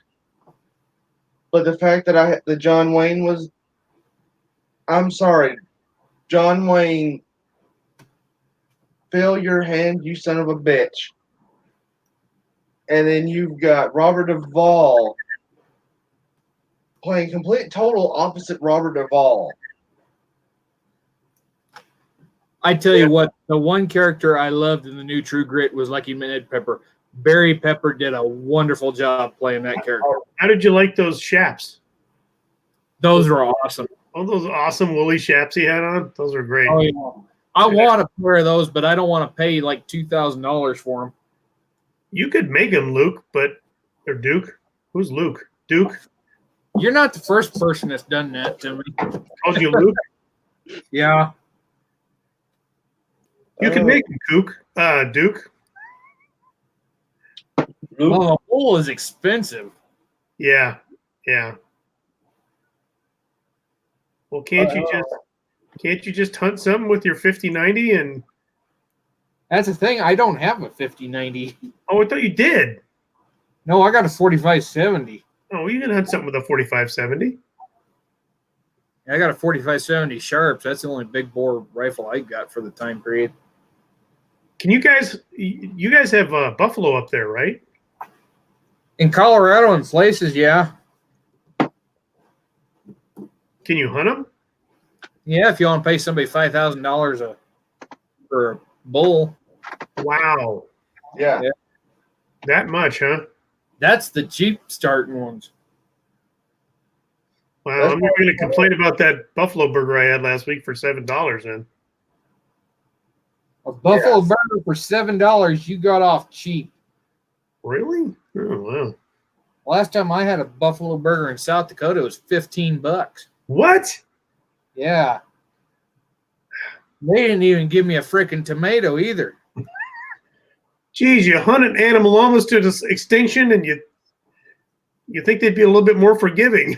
But the fact that the John Wayne was, I'm sorry, John Wayne, fill your hand, you son of a bitch. And then you've got Robert Duvall playing total opposite Robert Duvall. I tell you what, the one character I loved in the new True Grit was Lucky Ned Pepper. Barry Pepper did a wonderful job playing that character. How did you like those chaps? Those were awesome. All those awesome woolly chaps he had on? Those are great. Oh, yeah. I want a pair of those, but I don't want to pay like $2,000 for them. You could make them Luke, or Duke. Who's Luke? Duke? You're not the first person that's done that to me. Calls you Luke? Yeah. You can make them Duke. Well, a wool is expensive. Yeah. Yeah. Well, can't you just hunt something with your 5090 and That's the thing. I don't have a 5090. oh, I thought you did. No, I got a 4570. Oh, you can hunt something with a 4570. I got a 4570 Sharps. That's the only big bore rifle I got for the time period. Can you guys have buffalo up there, right? In Colorado and places, yeah. Can you hunt them? Yeah, if you want to pay somebody $5,000 for a bull. Wow. Yeah. That much, huh? That's the cheap starting ones. Wow, I'm not going to complain about that buffalo burger I had last week for $7 then. A buffalo burger for $7, you got off cheap. Really? Oh, wow. Last time I had a buffalo burger in South Dakota, it was $15. What? Yeah. They didn't even give me a freaking tomato either. Geez, you hunt an animal almost to extinction and you think they'd be a little bit more forgiving.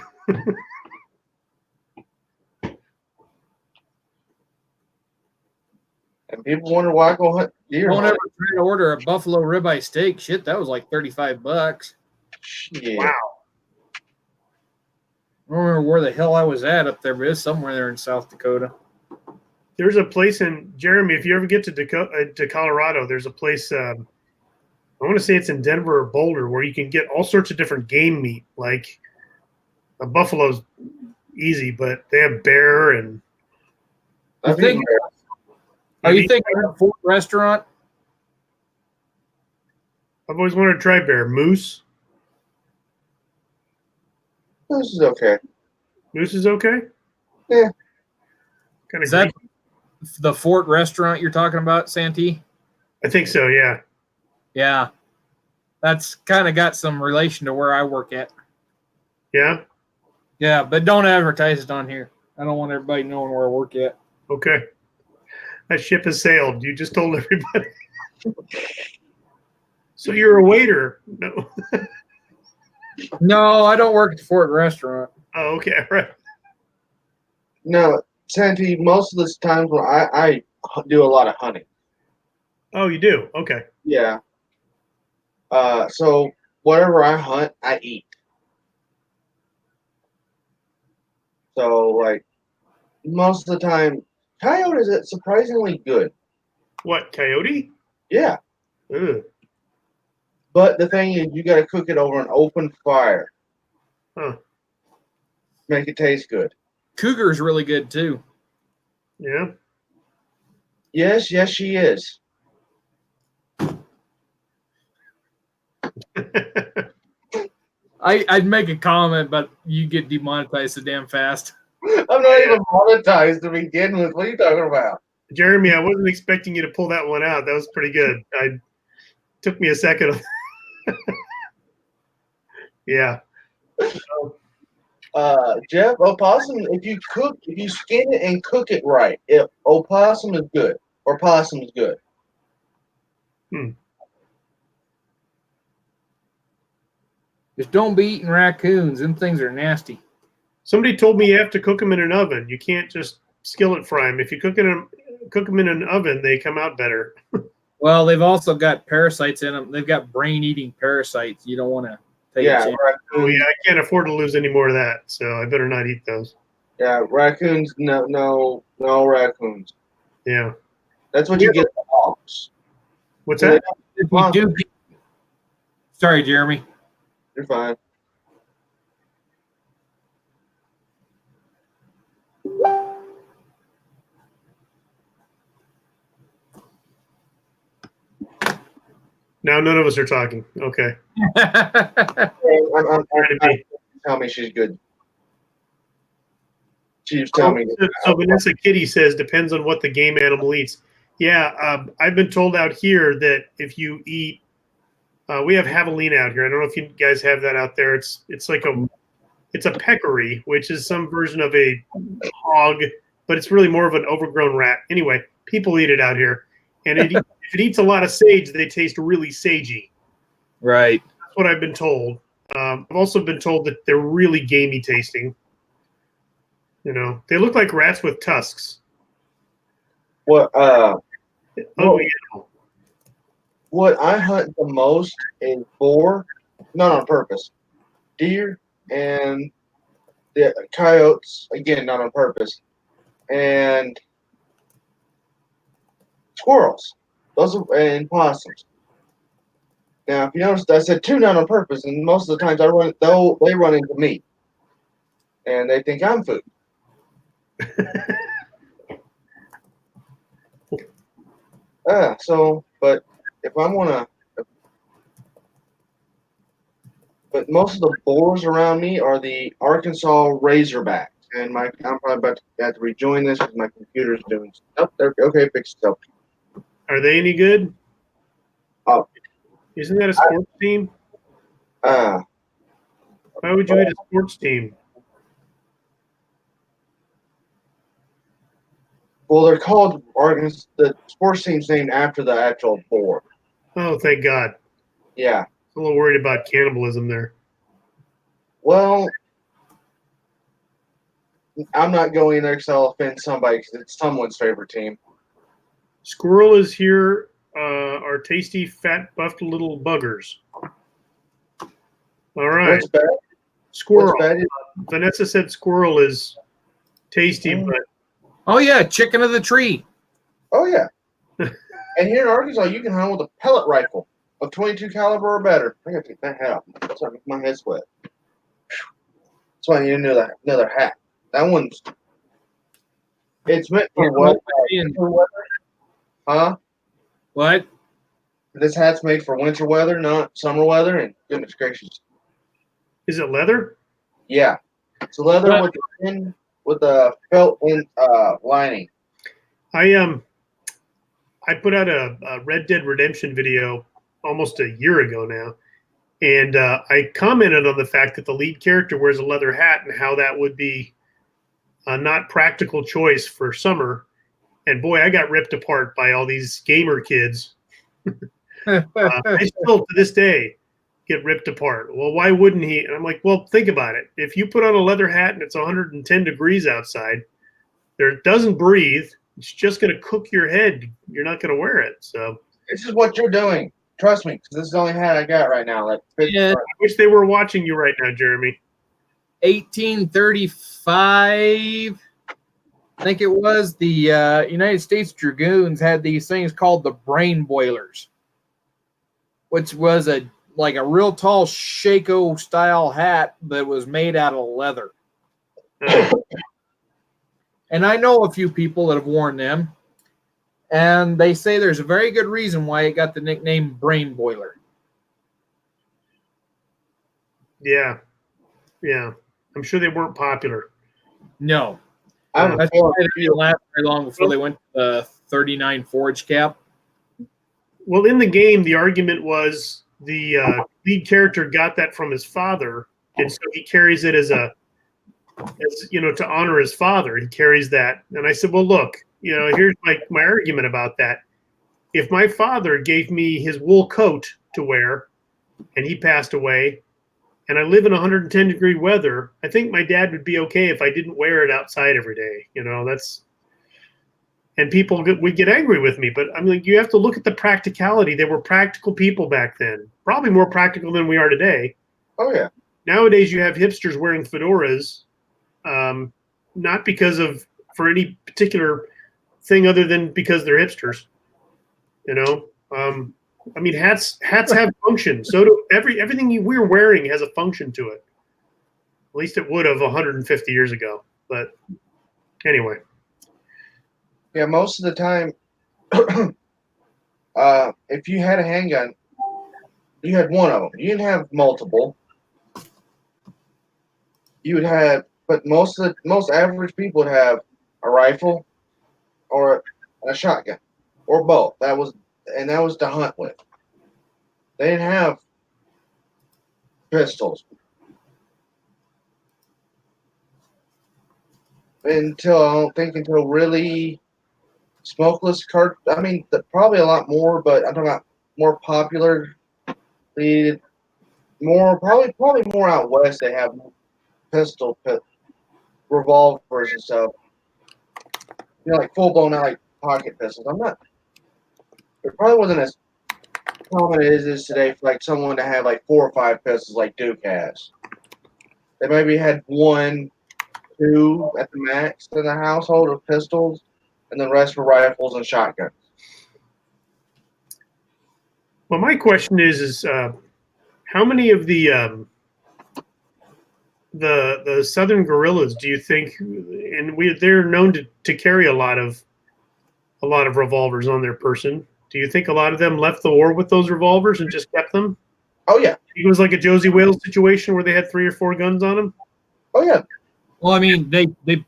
And people wonder why I go hunt deer. Don't ever try to order a buffalo ribeye steak. Shit, that was like $35. Shit. Wow. I don't remember where the hell I was at up there, but it's somewhere there in South Dakota. There's a place in Jeremy. If you ever get to Colorado, there's a place. I want to say it's in Denver or Boulder, where you can get all sorts of different game meat. Like a buffalo's easy, but they have bear and I've think- eaten there. Are you thinking of Fort Restaurant? I've always wanted to try bear. Moose. This is okay. Moose is okay. Yeah. Kind Is of. that the Fort Restaurant you're talking about, Santee? I think so. Yeah. Yeah. That's kind of got some relation to where I work at. Yeah. Yeah, but don't advertise it on here. I don't want everybody knowing where I work at. Okay. That ship has sailed. You just told everybody. So you're a waiter? No. No, I don't work at the Fort Restaurant. Oh, okay. Right. No, Santi, most of the times when I do a lot of hunting. Oh, you do. Okay. Yeah. So whatever I hunt, I eat. So like most of the time, coyote is surprisingly good. What, coyote? Yeah. Ugh. But the thing is, you got to cook it over an open fire. Huh. Make it taste good. Cougar is really good too. Yeah. Yes, yes, she is. I'd make a comment, but you get demonetized so damn fast. I'm not even monetized to begin with. What are you talking about? Jeremy, I wasn't expecting you to pull that one out. That was pretty good. Took me a second. Yeah. Jeff, opossum, if you skin it and cook it right, opossum is good. Or possum is good. Hmm. Just don't be eating raccoons. Them things are nasty. Somebody told me you have to cook them in an oven. You can't just skillet fry them. If you cook them in an oven, they come out better. Well, they've also got parasites in them. They've got brain-eating parasites. You don't want to take a Yeah, chance. Oh yeah, I can't afford to lose any more of that, so I better not eat those. raccoons, no raccoons. Yeah. That's what you get for hogs. What's that? If you do, sorry, Jeremy. You're fine. Now none of us are talking. Okay. Tell me she's good. She's telling me. So Vanessa Kitty says depends on what the game animal eats. Yeah, I've been told out here that if you eat, we have javelina out here. I don't know if you guys have that out there. It's like it's a peccary, which is some version of a hog, but it's really more of an overgrown rat. Anyway, people eat it out here, and if it eats a lot of sage, they taste really sagey. Right. That's what I've been told. I've also been told that they're really gamey tasting. You know, they look like rats with tusks. What Ugly animal. what I hunt the most is boar, not on purpose. Deer and the coyotes, again, not on purpose. And squirrels. And possums. Now, if you noticed, I said two not on purpose, and most of the times they run into me, and they think I'm food. But if I want to, but most of the boars around me are the Arkansas Razorbacks, and I'm probably about to have to rejoin this because my computer's doing stuff. Okay, fix it up. Are they any good? Oh. Isn't that a sports team? Why would you eat a sports team? Well, they're called Arkansas. The sports team's named after the actual boar. Oh, thank God. Yeah. I'm a little worried about cannibalism there. Well, I'm not going there because I'll offend somebody because it's someone's favorite team. Squirrel is here. Are tasty, fat, buffed little buggers. All right. What's bad? Squirrel. What's bad is, Vanessa said squirrel is tasty, but Oh yeah, chicken of the tree. oh yeah. And here in Arkansas, you can hunt with a pellet rifle of 22 caliber or better. I gotta take that hat off. That's making my head sweat. That's why I need another hat. That one's It's meant for Yeah, what? and- Winter weather? Huh? What? This hat's made for winter weather, not summer weather. And goodness gracious, Is it leather? yeah, it's leather Well- with the with the felt lining. I put out a Red Dead Redemption video almost a year ago now, and I commented on the fact that the lead character wears a leather hat and how that would be a not practical choice for summer. And boy, I got ripped apart by all these gamer kids. I still, to this day, get ripped apart. Well, why wouldn't he? And I'm like, well, think about it. If you put on a leather hat and it's 110 degrees outside, it doesn't breathe. It's just going to cook your head. You're not going to wear it. So This is what you're doing. Trust me, because this is the only hat I got right now. That fits Yeah. I wish they were watching you right now, Jeremy. 1835, I think it was, the United States Dragoons had these things called the brain boilers, which was a real tall Shako style hat that was made out of leather. And I know a few people that have worn them, and they say there's a very good reason why it got the nickname brain boiler. Yeah. I'm sure they weren't popular. No, I have a that's feeling why they didn't last very long before they went to the 39 forage cap. Well, in the game, the argument was the lead character got that from his father, and so he carries it as to honor his father. He carries that, and I said, well, look, here's my argument about that. If my father gave me his wool coat to wear, and he passed away, and I live in 110-degree weather, I think my dad would be okay if I didn't wear it outside every day. And people would get angry with me. But I'm like, you have to look at the practicality. They were practical people back then, probably more practical than we are today. Oh yeah. Nowadays, you have hipsters wearing fedoras, not for any particular thing other than because they're hipsters. Hats have function. So do everything we're wearing has a function to it. At least it would have 150 years ago. But anyway. Yeah, most of the time, if you had a handgun, you had one of them. You didn't have multiple. You would have, but most average people would have a rifle or a shotgun or both. That was to hunt with. They didn't have pistols until really smokeless cart. I mean, probably a lot more, but I'm talking about more popular. Probably more out west. They have revolvers and stuff. Like full blown out like pocket pistols. It probably wasn't as common as it is today for like someone to have like 4 or 5 pistols like Duke has. They maybe had 1, 2 at the max in the household of pistols, and the rest were rifles and shotguns. Well, my question is how many of the Southern guerrillas do you think? And they're known to carry a lot of revolvers on their person. Do you think a lot of them left the war with those revolvers and just kept them? Oh yeah. It was like a Josie Wales situation where they had 3 or 4 guns on them. Oh yeah. Well, I mean, they didn't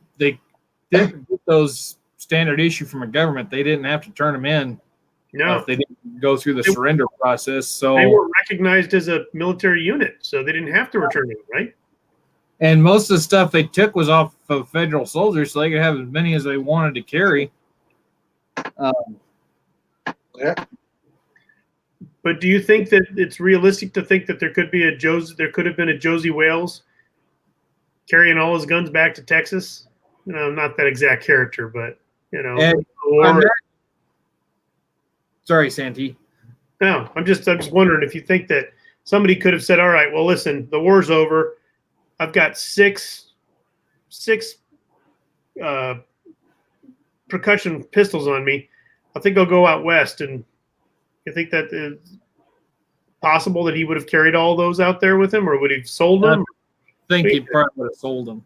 get those standard issue from a government. They didn't have to turn them in. No, if they didn't go through the surrender process. So they were recognized as a military unit, so they didn't have to return it, right? And most of the stuff they took was off of federal soldiers, so they could have as many as they wanted to carry. Yeah. But do you think that it's realistic to think that there could have been a Josie Wales carrying all his guns back to Texas? Not that exact character, but Sorry, Santee. No, I'm just wondering if you think that somebody could have said, "All right, well, listen, the war's over. I've got six percussion pistols on me. I think I'll go out west." And you think that is possible that he would have carried all those out there with him, or would he have sold them? I think he probably would have sold them.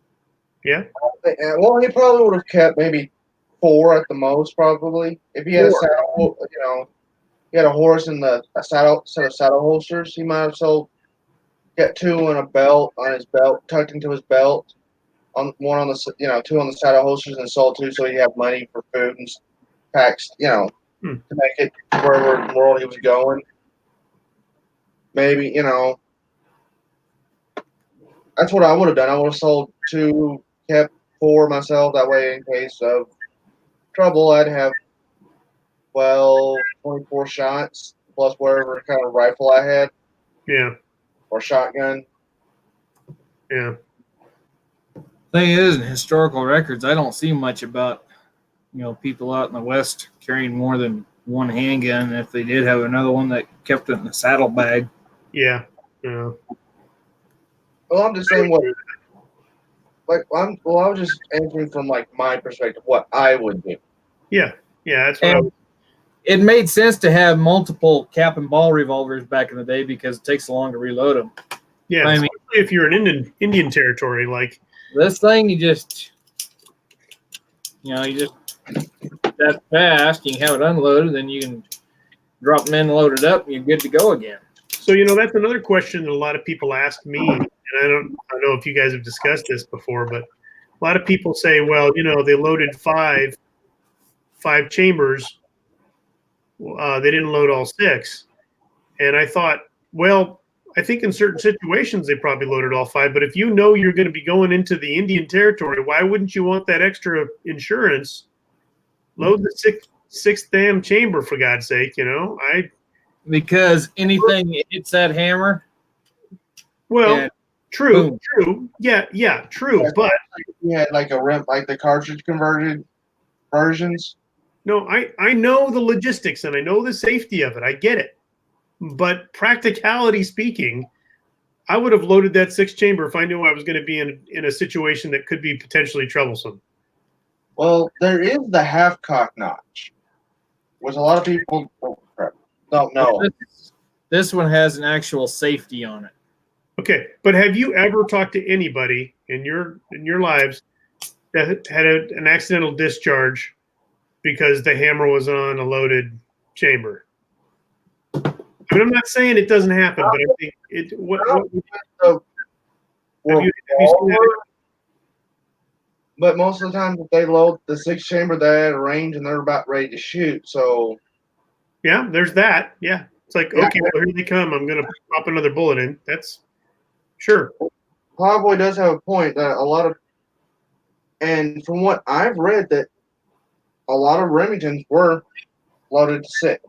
Yeah. Well, he probably would have kept maybe 4 at the most, probably. If he had a 4. saddle, he had a horse and a saddle set of saddle holsters, he might have sold. Got 2 on a belt on his belt, tucked into his belt. On one on the 2 on the saddle holsters, and sold 2 so he had money for food and packs. Hmm. To make it wherever in the world he was going. Maybe that's what I would have done. I would have sold 2, kept 4 myself. That way, in case of trouble, I'd have 24 shots plus whatever kind of rifle I had Yeah. or shotgun. Yeah. Thing is, in historical records, I don't see much about people out in the West carrying more than one handgun. If they did have another one, that kept it in the saddlebag. Yeah. Yeah. Well, I'm just saying I was just answering from my perspective, what I would do. Yeah. Yeah. That's what I And was. it made sense to have multiple cap and ball revolvers back in the day because it takes so long to reload them. Yeah. I mean, Especially if you're in Indian territory, like. this thing, you just that fast, you can have it unloaded, then you can drop them in, load it up, and you're good to go again. So that's another question that a lot of people ask me, and I don't know if you guys have discussed this before, but a lot of people say, well, they loaded five chambers, they didn't load all 6, and I thought, well, I think in certain situations they probably loaded all 5, but if you're going to be going into the Indian territory, why wouldn't you want that extra insurance? Load the sixth damn chamber, for God's sake, Because anything that hits that hammer. Well, and true, boom. true. Yeah, true. Yeah. But You had a rim, like the cartridge converted versions. no, I know the logistics and I know the safety of it. I get it. But practicality speaking, I would have loaded that 6 chamber if I knew I was going to be in a situation that could be potentially troublesome. Well, there is the half cock notch, which a lot of people don't know. This one has an actual safety on it. Okay, but have you ever talked to anybody in your lives that had an accidental discharge because the hammer was on a loaded chamber? I mean, I'm not saying it doesn't happen, but I think it. Have you seen that? But most of the time, if they load the 6 chamber, they're at a range and they're about ready to shoot. So Yeah, there's that. Yeah, it's like, Yeah. okay, well, here they come. I'm gonna pop another bullet in. That's sure. Plowboy does have a point that and from what I've read, that a lot of Remingtons were loaded to 6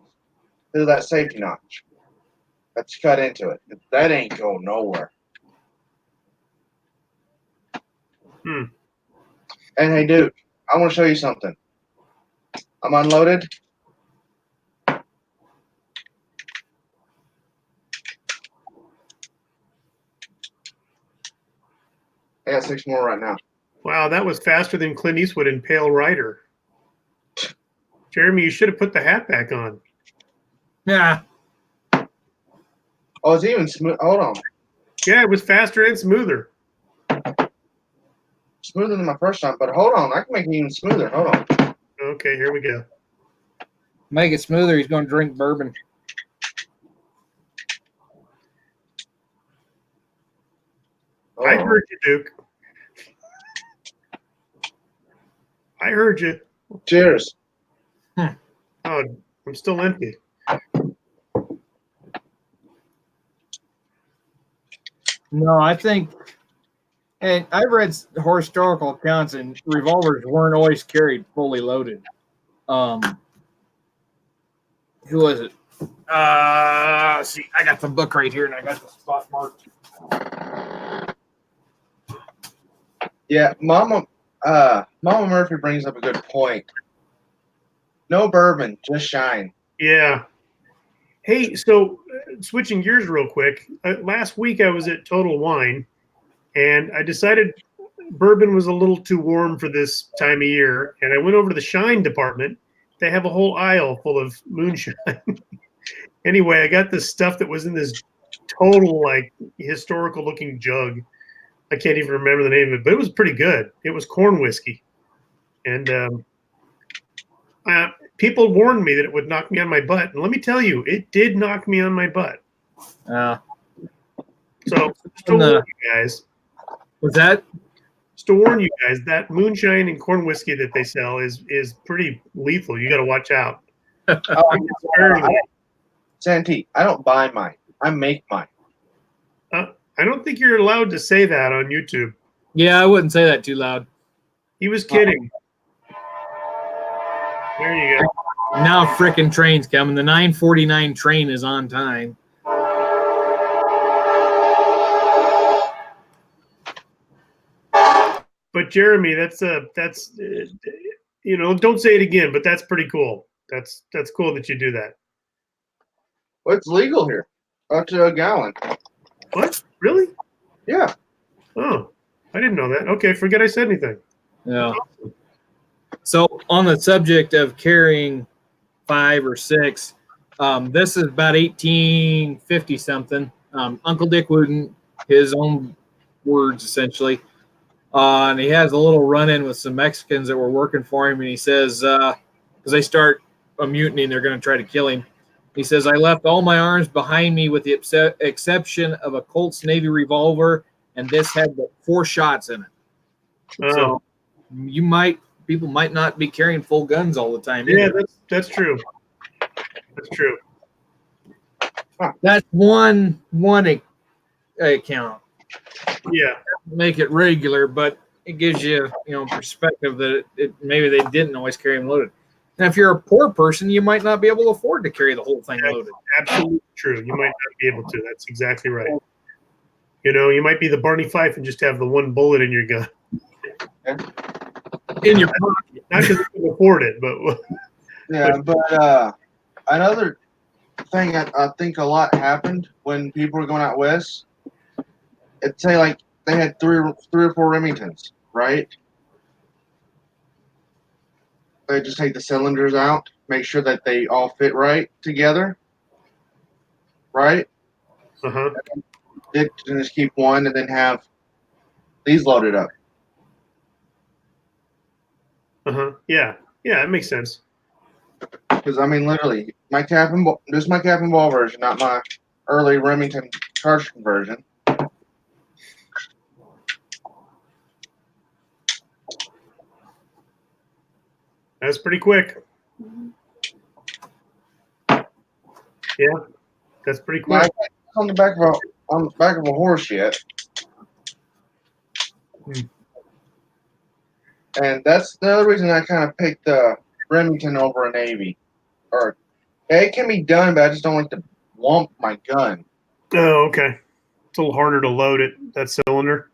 through that safety notch. That's cut into it. That ain't going nowhere. Hmm. And hey, dude, I want to show you something. I'm unloaded. I got 6 more right now. Wow, that was faster than Clint Eastwood in Pale Rider. Jeremy, you should have put the hat back on. Yeah. Oh, it's even smooth. Hold on. Yeah, it was faster and smoother. Smoother than my first time, but hold on. I can make it even smoother. Hold on. Okay, here we go. Make it smoother. He's going to drink bourbon. Oh. I heard you, Duke. I heard you. Cheers. Oh, I'm still empty. No, I think, and I've read historical accounts, and revolvers weren't always carried fully loaded. Who was it? See, I got the book right here, and I got the spot marked. Yeah, Mama Murphy brings up a good point. No bourbon, just shine. Yeah. Hey, so switching gears real quick. Last week I was at Total Wine, and I decided bourbon was a little too warm for this time of year, and I went over to the Shine department. They have a whole aisle full of moonshine. Anyway, I got this stuff that was in this total historical looking jug. I can't even remember the name of it, but it was pretty good. It was corn whiskey, and People warned me that it would knock me on my butt, and let me tell you, it did knock me on my butt. So just to warn you guys. Was that? Just to warn you guys, that moonshine and corn whiskey that they sell is pretty lethal. You got to watch out. Santee, I don't buy mine. I make mine. I don't think you're allowed to say that on YouTube. Yeah, I wouldn't say that too loud. He was kidding. There you go. Now frickin' train's coming. The 9:49 train is on time. But Jeremy, that's you know, don't say it again, but that's pretty cool. That's cool that you do that. Well, it's legal here. Up to a gallon. What? Really? Yeah. Oh, I didn't know that. Okay, forget I said anything. Yeah. So on the subject of carrying 5 or 6, this is about 1850 something. Uncle Dick Wooten, his own words essentially, and he has a little run-in with some Mexicans that were working for him, and he says, because they start a mutiny and they're going to try to kill him. He says, I left all my arms behind me with the exception of a Colt's Navy revolver, and this had 4 shots in it. Oh. So people might not be carrying full guns all the time. Yeah, that's true. That's true. That's one account. Yeah. Make it regular, but it gives you perspective that maybe they didn't always carry them loaded. And if you're a poor person, you might not be able to afford to carry the whole thing loaded. Absolutely true. You might not be able to. That's exactly right. You know, you might be the Barney Fife and just have the one bullet in your gun. In your pocket. Not because you can afford it, but yeah. But another thing I think a lot happened when people were going out west. It'd say like they had three or 4 Remingtons, right? They just take the cylinders out, make sure that they all fit right together, right? Just keep one and then have these loaded up. Yeah, it makes sense. Because I mean, literally, this is my cap and ball version, not my early Remington charge conversion. That's pretty quick. Yeah, that's pretty quick. On the back of a horse yet. And that's the other reason I kind of picked Remington over a Navy. Or it can be done, but I just don't like to wump my gun. Oh, okay. It's a little harder to load it, that cylinder.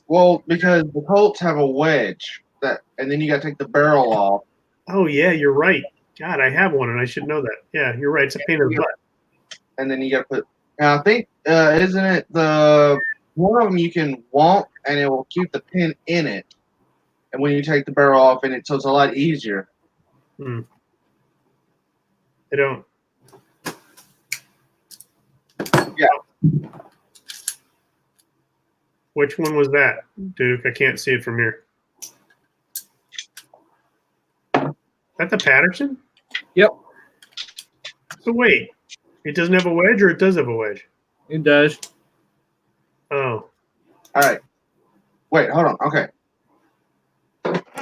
Well, because the Colts have a wedge and then you got to take the barrel off. Oh yeah, you're right. God, I have one and I should know that. Yeah, you're right. It's a pain in the butt. And then you got to put. Now I think isn't it the one of them you can womp and it will keep the pin in it, and when you take the barrel off in it, so it's a lot easier. I don't. Yeah. Which one was that, Duke? I can't see it from here. That the Patterson? Yep. So wait, it doesn't have a wedge, or it does have a wedge? It does. Oh. All right. Wait, hold on. Okay.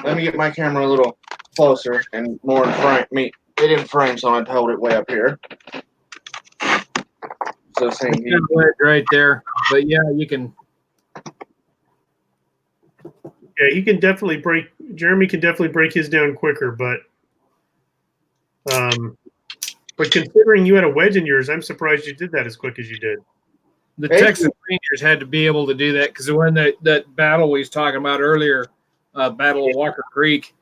Let me get my camera a little closer and more in frame. It in frame, so I have to hold it way up here. So same here. Right there. But yeah, you can. Yeah, he can definitely break. Jeremy can definitely break his down quicker, but considering you had a wedge in yours, I'm surprised you did that as quick as you did. The Texas Rangers had to be able to do that because when that battle we was talking about earlier, Battle of Walker Creek,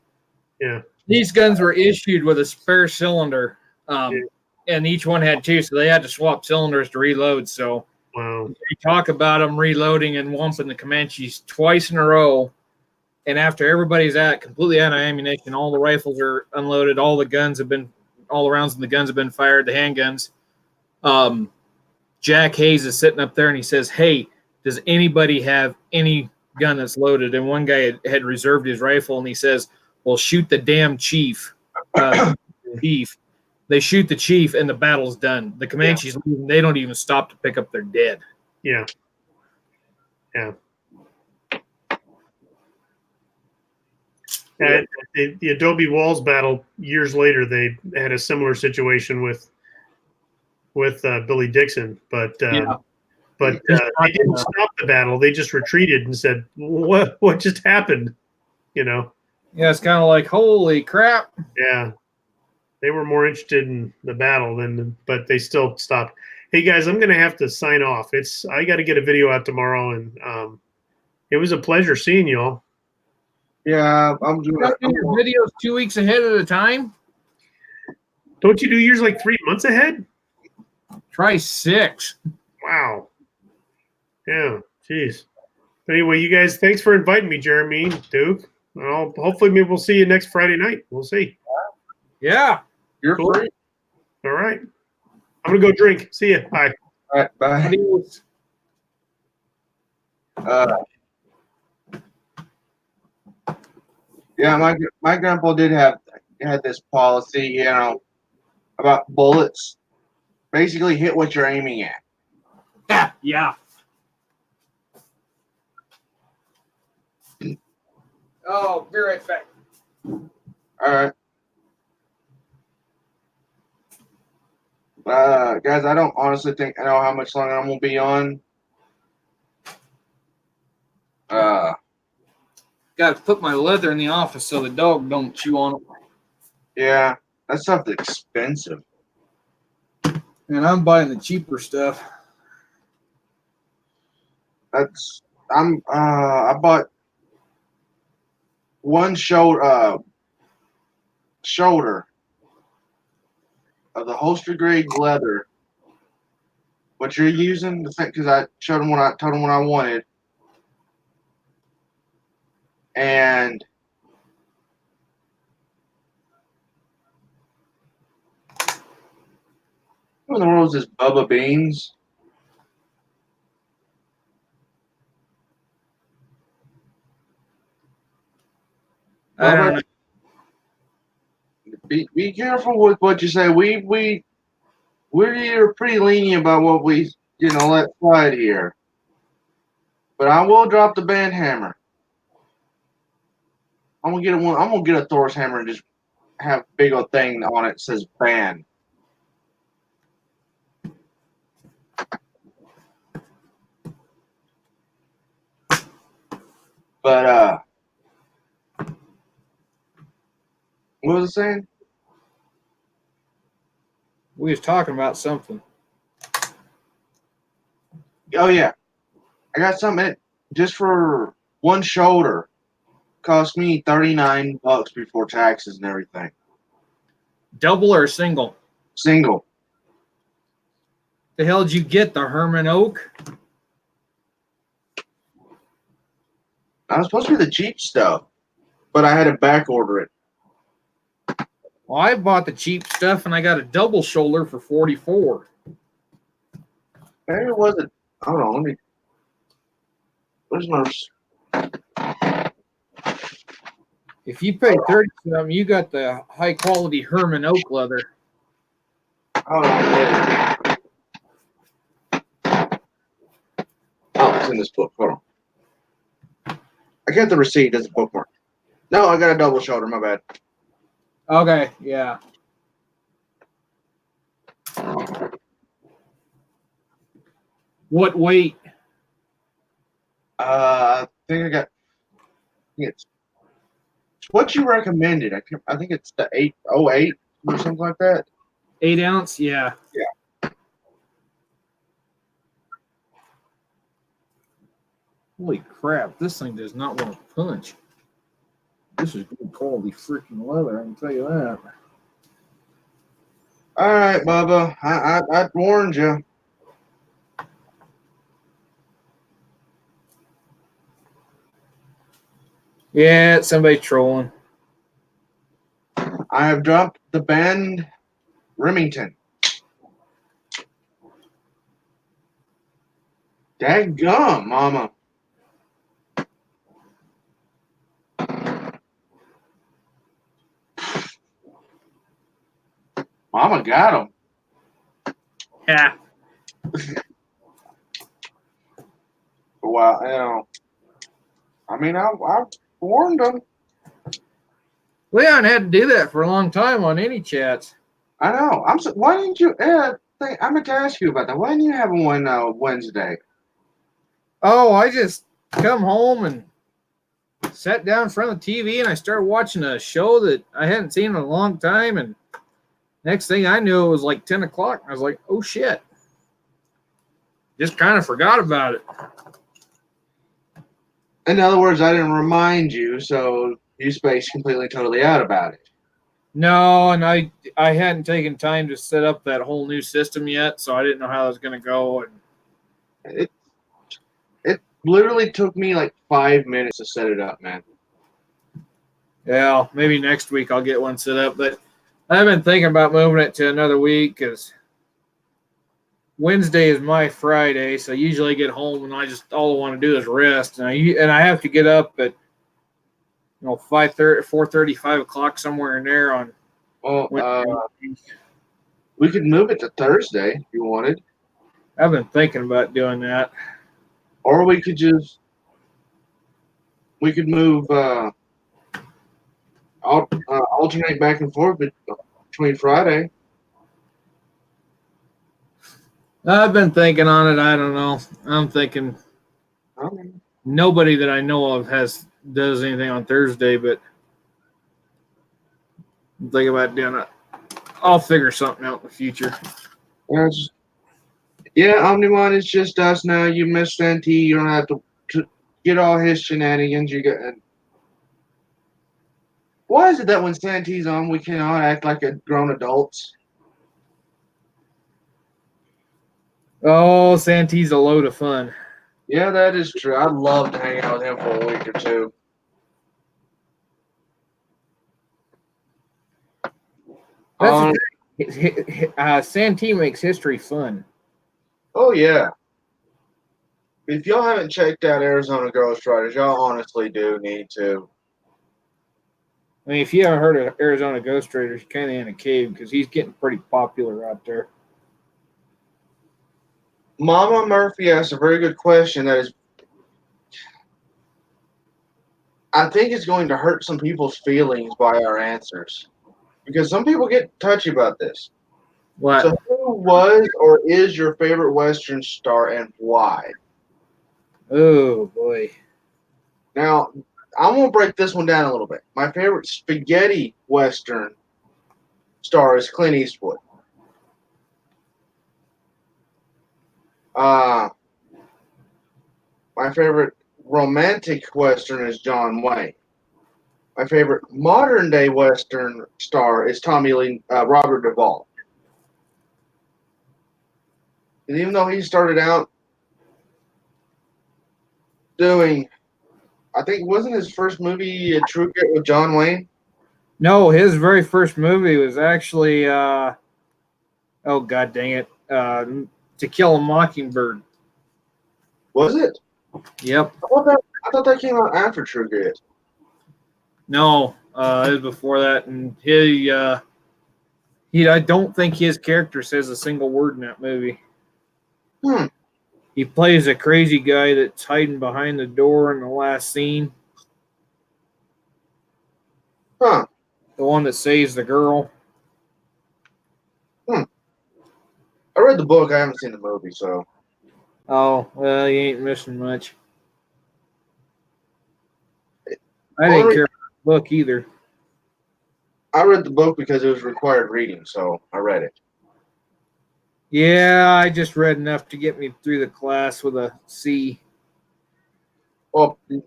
yeah, these guns were issued with a spare cylinder, and each one had 2, so they had to swap cylinders to reload. So wow, we talk about them reloading and wumping the Comanches twice in a row. And after everybody's completely out of ammunition, all the rifles are unloaded, all the rounds in the guns have been fired, the handguns. Jack Hayes is sitting up there and he says, hey, does anybody have any gun that's loaded? And one guy had reserved his rifle and he says, well, shoot the damn chief. chief. They shoot the chief, and the battle's done. The Comanches, they don't even stop to pick up their dead. Yeah. Yeah. At the Adobe Walls battle years later, they had a similar situation with Billy Dixon, but they didn't stop the battle. They just retreated and said, "What just happened?" You know. Yeah, it's kind of like, holy crap. Yeah, they were more interested in the battle but they still stopped. Hey guys, I'm gonna have to sign off. I got to get a video out tomorrow, and it was a pleasure seeing you all. Yeah, I'm doing your videos 2 weeks ahead at a time. Don't you do yours like 3 months ahead? Try 6. Wow. Yeah. Jeez. But anyway, you guys, thanks for inviting me, Jeremy, Duke. Well, hopefully, maybe we'll see you next Friday night. We'll see. Yeah. You're Cool. free. All right. I'm gonna go drink. See you. Bye. All right. Bye. Adios. Yeah, my grandpa had this policy, you know, about bullets. Basically, hit what you're aiming at. Yeah. Oh, be right back. All right. Guys, I don't honestly think I know how much longer I'm gonna be on. Got to put my leather in the office so the dog don't chew on it. Yeah, that stuff's expensive. And I'm buying the cheaper stuff. I bought one shoulder of the holster grade leather. What you're using, because I told them what I wanted, and who in the world is this Bubba Beans? I don't know. Be careful with what you say. We're pretty lenient about what we let slide here. But I will drop the band hammer. I'm gonna get a Thor's hammer and just have a big old thing on it that says band. But what was I saying? We was talking about something. Oh yeah, I got something just for one shoulder. Cost me $39 before taxes and everything. Double or single? Single. The hell did you get? The Herman Oak? I was supposed to be the cheap stuff, but I had to back order it. Well, I bought the cheap stuff and I got a double shoulder for $44. Maybe it wasn't. I don't know. Let me. Where's my? If you pay $30 something, you got the high quality Herman Oak leather. Hold on. Oh, it's in this book. Hold on. I got the receipt as a bookmark. No, I got a double shoulder. My bad. Okay, yeah. What weight? I think it's what you recommended. I think it's the 808 or something like that. 8 ounce? Yeah. Yeah. Holy crap, this thing does not want to punch. This is good quality freaking leather, I can tell you that. All right, Bubba. I warned you. Yeah, it's somebody trolling. I have dropped the band Remington. Daggum, mama. Mama got him. Yeah. Well, I mean, I warned him. Leon had to do that for a long time on any chats. I know. Why didn't you? I meant to ask you about that. Why didn't you have one Wednesday? Oh, I just come home and sat down in front of the TV and I started watching a show that I hadn't seen in a long time. And next thing I knew, it was like 10 o'clock. I was like, oh shit. Just kind of forgot about it. In other words, I didn't remind you, so you spaced completely, totally out about it. No, and I hadn't taken time to set up that whole new system yet, so I didn't know how it was going to go. And It literally took me like 5 minutes to set it up, man. yeah, maybe next week I'll get one set up. But I've been thinking about moving it to another week because Wednesday is my Friday, so usually I get home and all I want to do is rest, and I have to get up at 5:30, 4:30, 5 o'clock somewhere in there on. Well, Wednesday. we could move it to Thursday if you wanted, I've been thinking about doing that. or we could move alternate back and forth between Friday. I've been thinking on it. I don't know. I'm thinking nobody that I know of does anything on Thursday, but I'm thinking about doing it. I'll figure something out in the future. Yeah, Omnimon is just us now. You miss Santee. You don't have to get all his shenanigans. You get. Why is it that when Santee's on, we cannot act like grown adults? Oh, Santee's a load of fun. Yeah, that is true. I'd love to hang out with him for a week or two. Santee makes history fun. Oh, yeah. If y'all haven't checked out Arizona Ghost Riders, y'all honestly do need to. I mean, if you haven't heard of Arizona Ghost Raiders, you're kind of in a cave because he's getting pretty popular out there. Mama Murphy asked a very good question that is, I think it's going to hurt some people's feelings by our answers. Because some people get touchy about this. What? So who was or is your favorite Western star and why? Oh, boy. Now, I'm going to break this one down a little bit. My favorite spaghetti Western star is Clint Eastwood. My favorite romantic Western is John Wayne. My favorite modern day Western star is Robert Duvall. And even though he started out doing, I think, wasn't his first movie True Grit with John Wayne? No, his very first movie was actually, oh, God dang it, To Kill a Mockingbird. Was it? Yep. I thought that came out after True Grit. No, it was before that, and I don't think his character says a single word in that movie. He plays a crazy guy that's hiding behind the door in the last scene. Huh. The one that saves the girl. I read the book. I haven't seen the movie, so. Oh, well, you ain't missing much. I didn't care about the book either. I read the book because it was required reading, so I read it. Yeah, I just read enough to get me through the class with a C. Well, you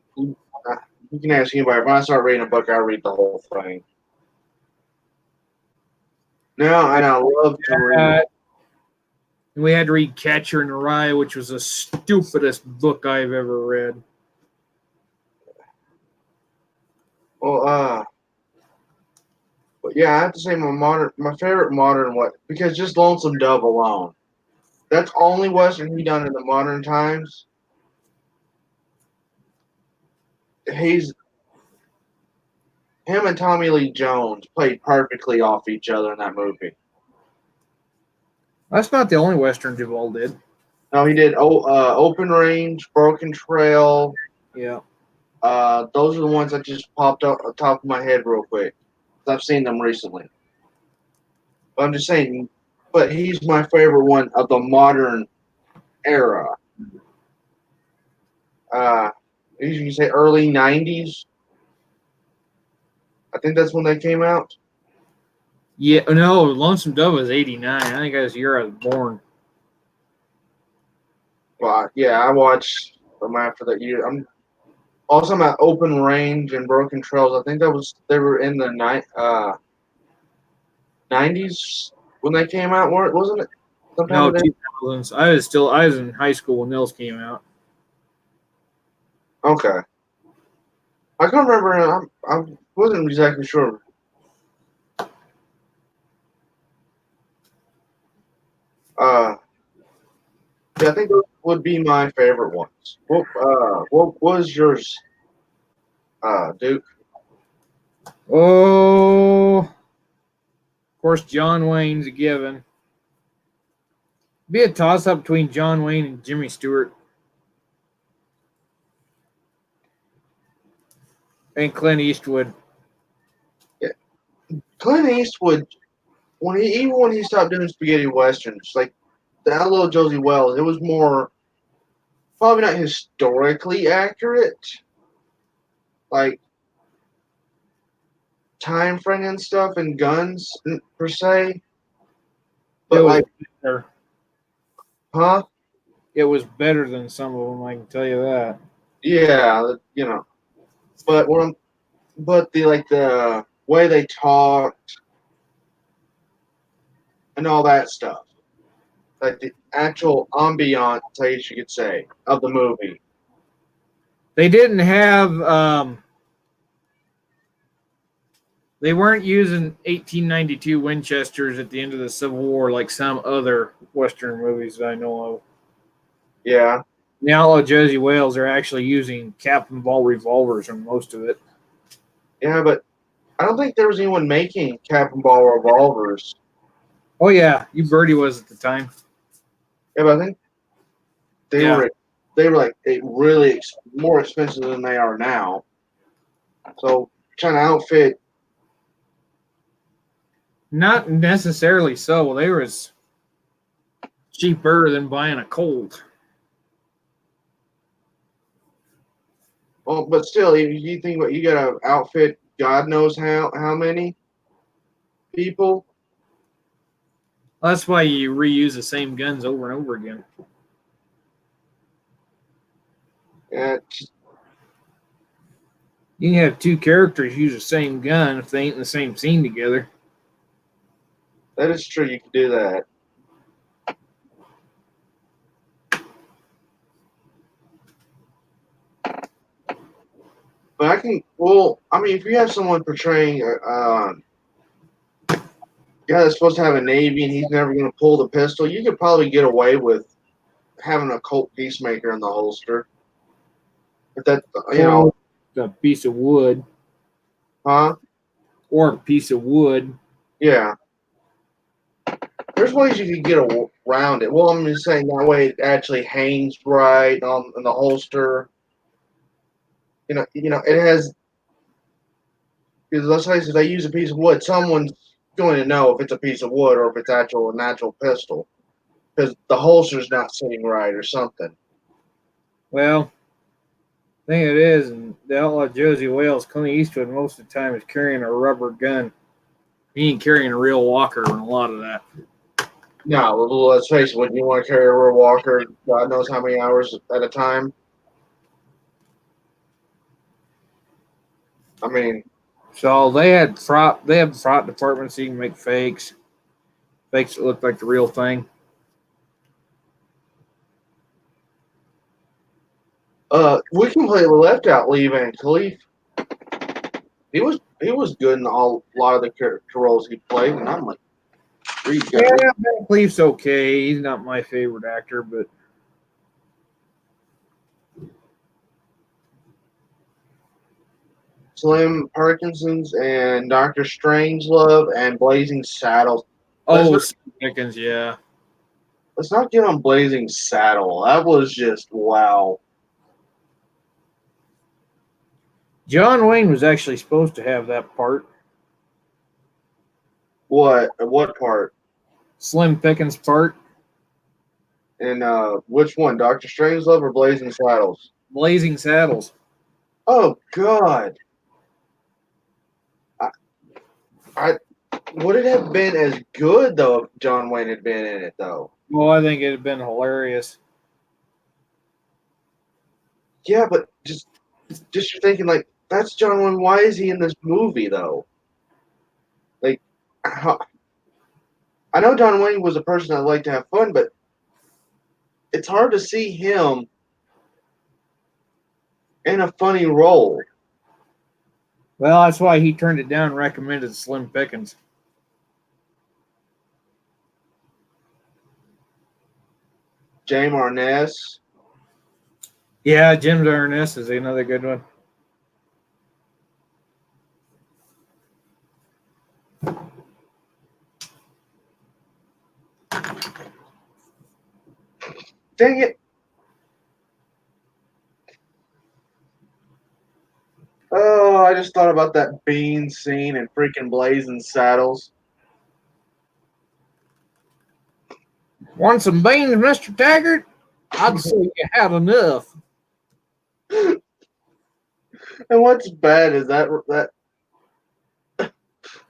can ask anybody. When I start reading a book, I read the whole thing. No, and I love to read. We had to read Catcher in the Rye, which was the stupidest book I've ever read. Well, but yeah, I have to say my favorite modern because just Lonesome Dove alone. That's only Western he done in the modern times. Him and Tommy Lee Jones played perfectly off each other in that movie. That's not the only Western Duvall did. No, he did Open Range, Broken Trail. Yeah. Those are the ones that just popped up on the top of my head real quick. I've seen them recently. But I'm just saying, but he's my favorite one of the modern era. You can say early 90s. I think that's when they came out. Yeah, no, Lonesome Dove was 89. I think that was the year I was born. But yeah, I watched them after that year. I'm also at Open Range and Broken Trails. I think they were in the 90s when they came out, wasn't it? Sometime No, in there? 2000s. I was in high school when those came out. Okay. I can't remember. I wasn't exactly sure. Yeah, I think those would be my favorite ones. What was yours, Duke? Oh, of course, John Wayne's a given. Be a toss up between John Wayne and Jimmy Stewart. And Clint Eastwood. Clint Eastwood, even when he stopped doing spaghetti westerns, like the Outlaw Josie Wells, it was more probably not historically accurate, like time frame and stuff and guns per se. But It was like, better. huh? It was better than some of them, I can tell you that. Yeah, you know. But the way they talked and all that stuff, like the actual ambiance, I guess you could say, of the movie. They didn't have they weren't using 1892 Winchesters at the end of the Civil War like some other Western movies that I know of. Yeah, The Outlaw Josie Wales are actually using Captain Ball revolvers on most of it. yeah, but I don't think there was anyone making Captain Ball revolvers. Oh yeah, you Birdie was at the time. Yeah, but I think they Yeah. were like really more expensive than they are now. So trying to outfit, Not necessarily so. They was cheaper than buying a Colt. well, but still, you think what you got to outfit, God knows how many people. That's why you reuse the same guns over and over again. Yeah, You can have two characters use the same gun if they ain't in the same scene together. that is true. You can do that. But I can. Well, I mean, if you have someone portraying a guy that's supposed to have a navy and he's never going to pull the pistol, you could probably get away with having a Colt Peacemaker in the holster. If that, A piece of wood huh? or a piece of wood. Yeah. There's ways you could get around it. Well, I'm just saying that way it actually hangs right on in the holster. It has because let's face it, they use a piece of wood. Someone's going to know if it's a piece of wood or if it's actual a natural pistol because the holster's not sitting right or something. Well, I think it is, and the Outlaw Josie Wales, Clint Eastwood, most of the time is carrying a rubber gun. He ain't carrying a real walker in a lot of that. No, let's face it. When you want to carry a real walker, God knows how many hours at a time. I mean, So they had fraught departments so you can make fakes that look like the real thing. we completely left out Lee Van Cleef. He was good in a lot of the character roles he played, and I'm like, Yeah, Ben Cleef's okay. He's not my favorite actor, but Slim Parkinson's and Doctor Strangelove and Blazing Saddles. oh, Dickens, yeah. let's not get on Blazing Saddle. That was just wow. John Wayne was actually supposed to have that part. What part? Slim Pickens' part. And which one? Doctor Strangelove or Blazing Saddles? Blazing Saddles. Oh God. I would it have been as good though if John Wayne had been in it though? Well, I think it'd have been hilarious. Yeah, but just you're thinking like that's John Wayne. Why is he in this movie though? Like, how, I know John Wayne was a person that liked to have fun, but it's hard to see him in a funny role. Well, that's why he turned it down and recommended Slim Pickens. James Arness. Yeah, Jim Arness is another good one. Dang it. Oh, I just thought about that bean scene in freaking Blazing Saddles. Want some beans, Mr. Taggart? I'd say you had enough. And what's bad is that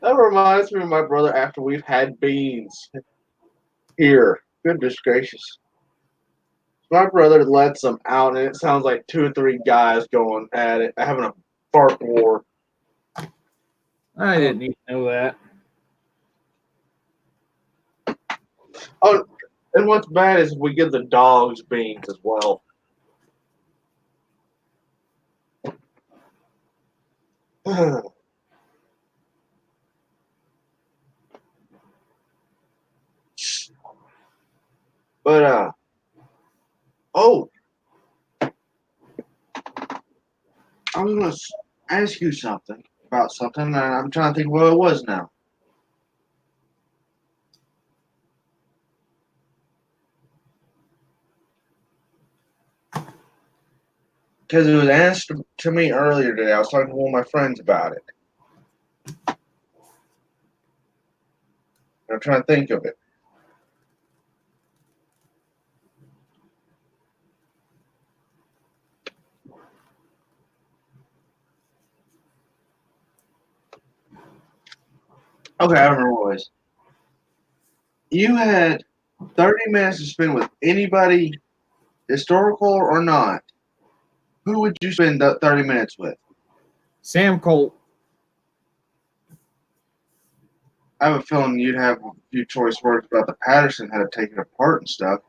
reminds me of my brother after we've had beans here. Goodness gracious. My brother lets them out, and it sounds like 2 or 3 guys going at it, having a bark war. I didn't even know that. Oh, and what's bad is we give the dogs beans as well. But oh, I was gonna ask you something about something, and I'm trying to think what it was now. Because it was asked to me earlier today. I was talking to one of my friends about it. I'm trying to think of it. Okay, I remember what it was. You had 30 minutes to spend with anybody, historical or not. Who would you spend the 30 minutes with? Sam Colt. I have a feeling you'd have a few choice words about the Patterson, how to take it apart and stuff.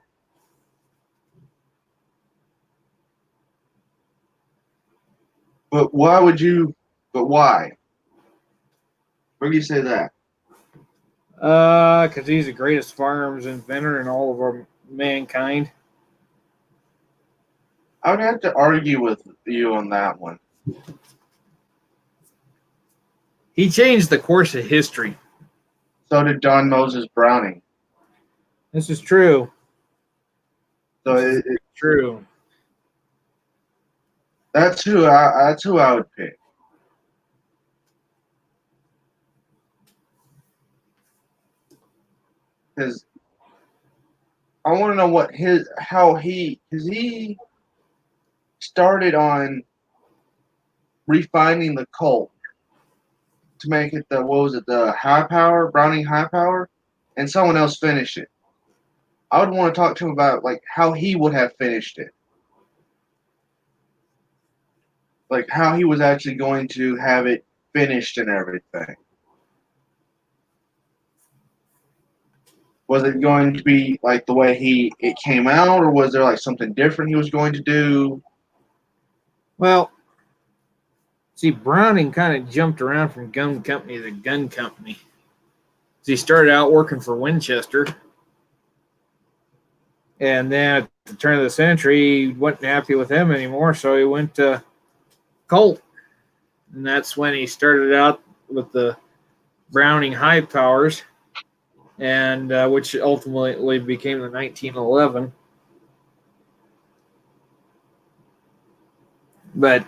But why would you? But why? Where do you say that? Because he's the greatest firearms inventor in all of our mankind. I would have to argue with you on that one. He changed the course of history. So did John Moses Browning. This is true. So It's true. that's who I would pick. Because I want to know because he started on refining the Colt to make it the high power, Browning high power, and someone else finished it. I would want to talk to him about like how he would have finished it. Like how he was actually going to have it finished and everything. Was it going to be like the way it came out, or was there like something different he was going to do? Well, see, Browning kind of jumped around from gun company to gun company. He started out working for Winchester. And then at the turn of the century, he wasn't happy with them anymore, so he went to Colt. And that's when he started out with the Browning high powers. and which ultimately became the 1911. But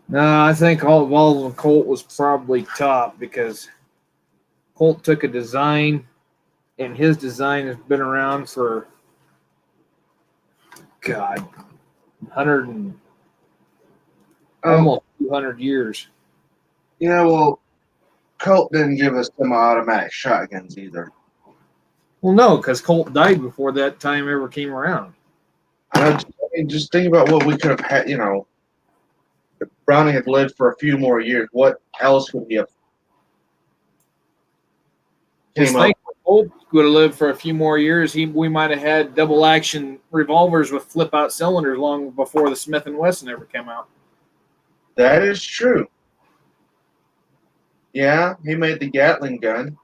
no, I think all of them, Colt was probably top because Colt took a design, and his design has been around for God, 100 and almost 200 years. Yeah, well, Colt didn't give us semi-automatic shotguns either. Well, no, because Colt died before that time ever came around. I mean, just think about what we could have had. You know, if Browning had lived for a few more years, what else would he have Just came up? think, if Colt would have lived for a few more years, we might have had double action revolvers with flip out cylinders long before the Smith and Wesson ever came out. That is true. Yeah, he made the Gatling gun.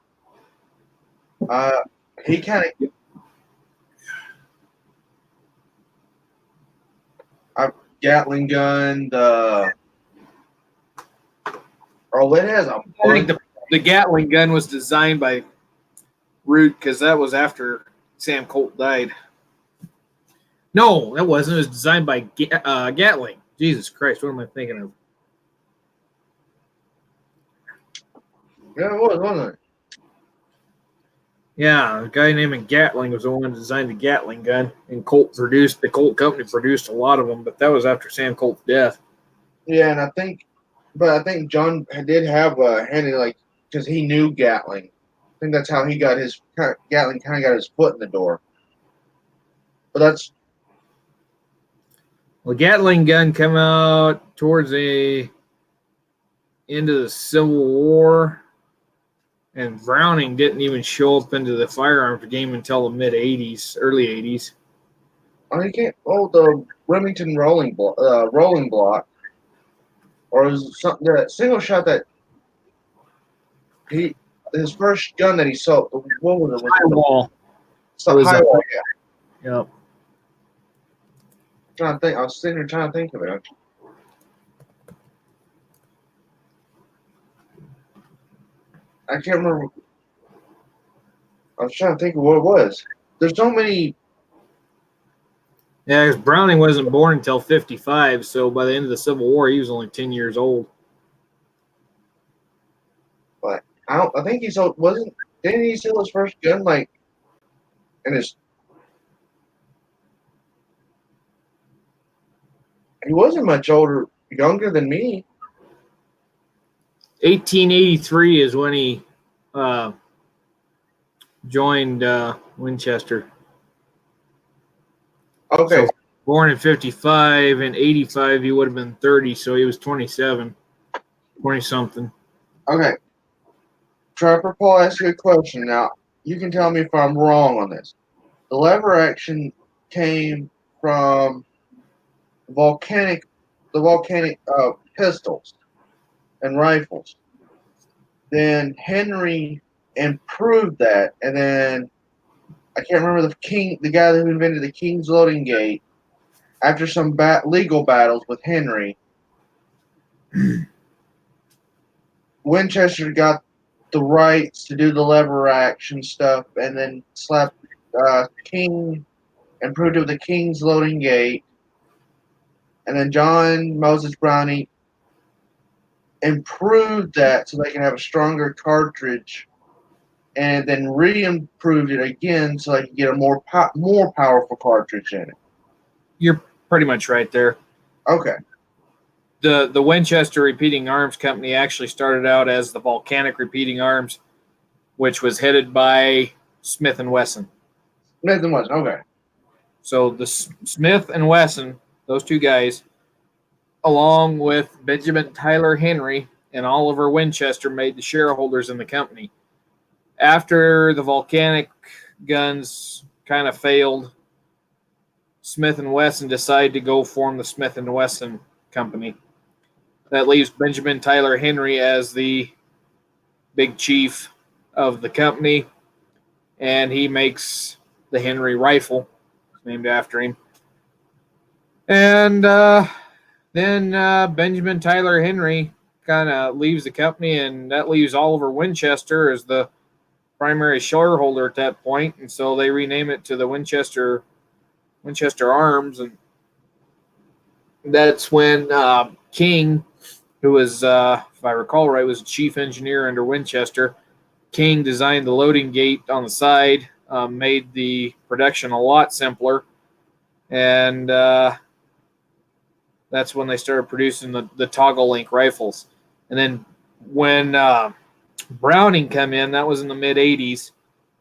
He kind of Gatling gun. It has a I think the Gatling gun was designed by Root because that was after Sam Colt died. No, that wasn't. It was designed by Gatling. Jesus Christ, what am I thinking of? Yeah, it was, wasn't it? Yeah, a guy named Gatling was the one who designed the Gatling gun, and the Colt company produced a lot of them, but that was after Sam Colt's death. Yeah, and I think John did have a handy because he knew Gatling. I think that's how he got his Gatling kind of got his foot in the door. But that's Well, Gatling gun came out towards the end of the Civil War, and Browning didn't even show up into the firearms game until the mid-'80s, early '80s. he can't. Oh, the Remington rolling block, or is it something that single shot that his first gun that he sold. What was it? Firewall. It's the high wall. Yeah. Yep. Trying to think. I was sitting here trying to think of it. I can't remember. I was trying to think of what it was. There's so many. Yeah, because Browning wasn't born until '55, so by the end of the Civil War, he was only 10 years old. But I think he sold. Didn't he sell his first gun in his? He wasn't much younger than me. 1883 is when he joined Winchester. Okay. So born in '55, and '85 he would have been 30, so he was 27, 20-something. Okay. Trapper Paul asked you a question. Now, you can tell me if I'm wrong on this. The lever action came from the volcanic pistols and rifles. Then Henry improved that, and then I can't remember the guy who invented the King's Loading Gate. After some legal battles with Henry, Winchester got the rights to do the lever action stuff, and then slapped King, improved it with the King's Loading Gate, and then John Moses Browning improved that so they can have a stronger cartridge, and then re-improved it again so they can get a more powerful cartridge in it. You're pretty much right there. Okay. The Winchester Repeating Arms Company actually started out as the Volcanic Repeating Arms, which was headed by Smith and Wesson. Smith and Wesson, okay. So the Smith and Wesson, those two guys, along with Benjamin Tyler Henry and Oliver Winchester, made the shareholders in the company. After the volcanic guns kind of failed, Smith and Wesson decided to go form the Smith and Wesson Company. That leaves Benjamin Tyler Henry as the big chief of the company, and he makes the Henry rifle, named after him. And then Benjamin Tyler Henry kind of leaves the company, and that leaves Oliver Winchester as the primary shareholder at that point, and so they rename it to the Winchester Arms, and that's when King, who was, if I recall right, was chief engineer under Winchester. King designed the loading gate on the side, made the production a lot simpler, and that's when they started producing the toggle link rifles. And then when Browning come in, that was in the mid 80s.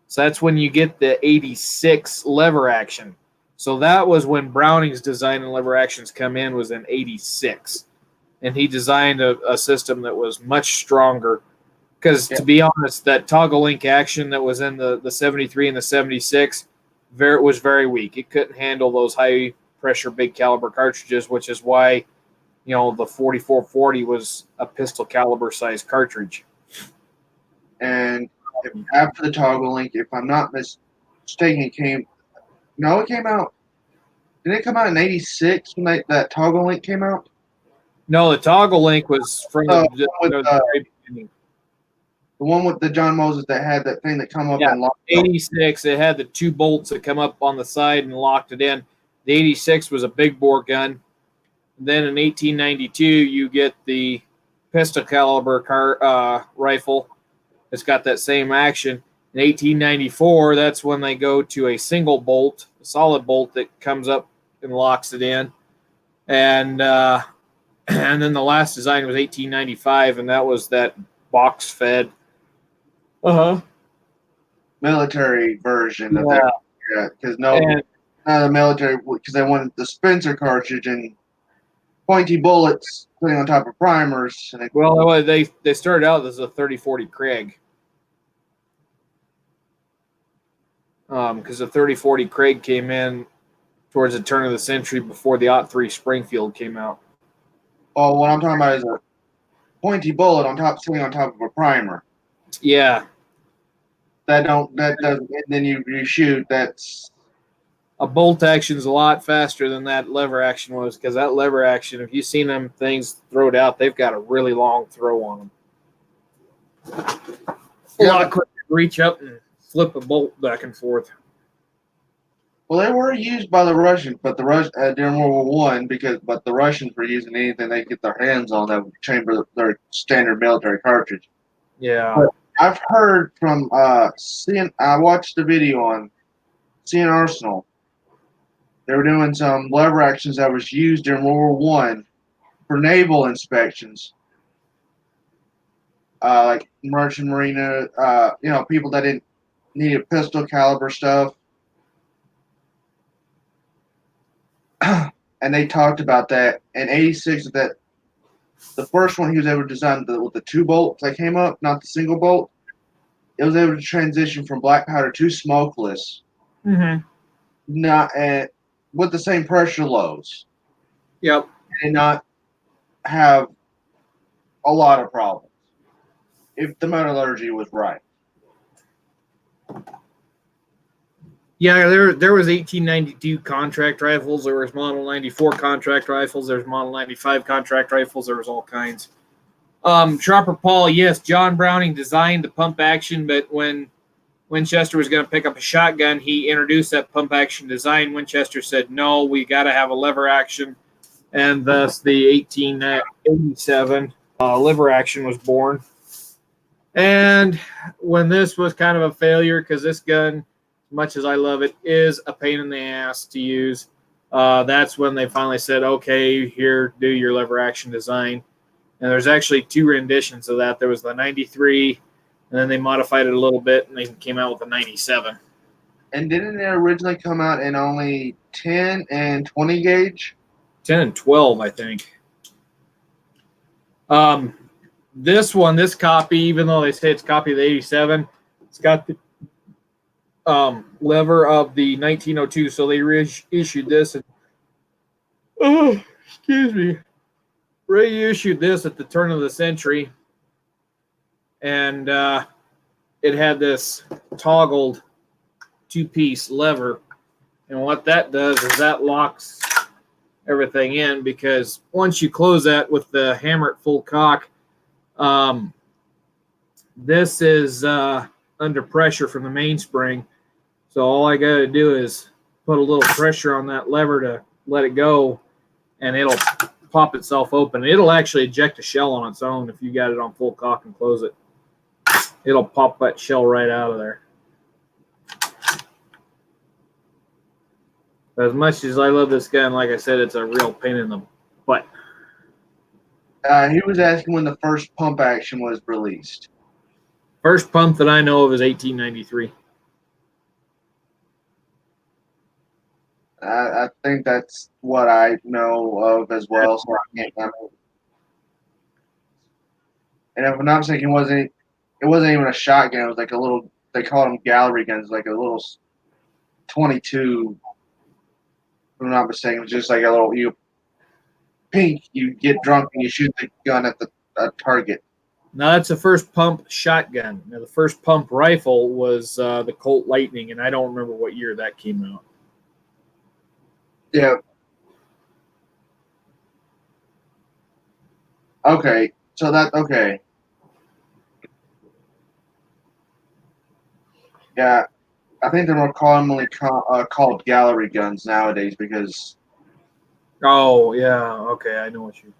So that's when you get the 86 lever action. So that was when Browning's design and lever actions come in, was in 86. And he designed a system that was much stronger. Because to be honest, that toggle link action that was in the 73 and the 76 was very weak. It couldn't handle those high pressure, big caliber cartridges, which is why, the 4440 was a pistol caliber size cartridge. And after the toggle link, if I'm not mistaken, it came out. Did it come out in '86 when that toggle link came out? No, the toggle link was from the very beginning. The one with the John Moses that had that thing that come up and locked. 86, it had the two bolts that come up on the side and locked it in. The 86 was a big bore gun. Then in 1892, you get the pistol caliber rifle. It's got that same action. In 1894, that's when they go to a single bolt, a solid bolt that comes up and locks it in. And then the last design was 1895, and that was that box fed military version of that. Yeah, because not the military, because they wanted the Spencer cartridge and pointy bullets putting on top of primers. And they started out as a 3040 Craig. Because the 3040 Craig came in towards the turn of the century before the OT-3 Springfield came out. Oh, what I'm talking about is a pointy bullet sitting on top of a primer. Yeah. That doesn't, and then you shoot. That's a bolt action is a lot faster than that lever action was, because that lever action, if you've seen them things thrown out, they've got a really long throw on them. A lot quicker to reach up and flip a bolt back and forth. Well, they were used by the Russians, but during World War I, but the Russians were using anything they could get their hands on that would chamber their standard military cartridge. Yeah. But I've heard from I watched the video on CN Arsenal. They were doing some lever actions that was used during World War I for naval inspections. Like merchant marine, people that didn't need a pistol caliber stuff. And they talked about that in '86. That the first one he was able to design with the two bolts that came up, not the single bolt. It was able to transition from black powder to smokeless, with the same pressure loads. Yep, and not have a lot of problems if the metallurgy was right. Yeah, there was 1892 contract rifles. There was Model 94 contract rifles. There's Model 95 contract rifles. There was all kinds. Trapper Paul, yes, John Browning designed the pump action, but when Winchester was going to pick up a shotgun, he introduced that pump action design. Winchester said, no, we got to have a lever action. And thus the 1887 lever action was born. And when this was kind of a failure, because this gun, much as I love it, is a pain in the ass to use, that's when they finally said, okay, here, do your lever action design. And there's actually two renditions of that. There was the 93, and then they modified it a little bit, and they came out with the 97. And didn't it originally come out in only 10 and 20 gauge? 10 and 12, I think. This copy, even though they say it's a copy of the 87, it's got the lever of the 1902, so they reissued this. And, excuse me. Reissued this at the turn of the century, and it had this toggled two-piece lever. And what that does is that locks everything in, because once you close that with the hammer at full cock, This is under pressure from the mainspring. So all I got to do is put a little pressure on that lever to let it go, and it'll pop itself open. It'll actually eject a shell on its own if you got it on full cock and close it. It'll pop that shell right out of there. As much as I love this gun, like I said, it's a real pain in the butt. He was asking when the first pump action was released. First pump that I know of is 1893. I think that's what I know of as well. So I can't. And if I'm not mistaken, it wasn't even a shotgun. It was like a little. They called them gallery guns, like a little 22. If I'm not mistaken, it was just like a little. You get drunk and you shoot the gun at the target. Now that's the first pump shotgun. Now the first pump rifle was the Colt Lightning, and I don't remember what year that came out. Yeah. Okay. So okay. Yeah, I think they're more commonly called gallery guns nowadays because. Oh yeah, okay, I know what you.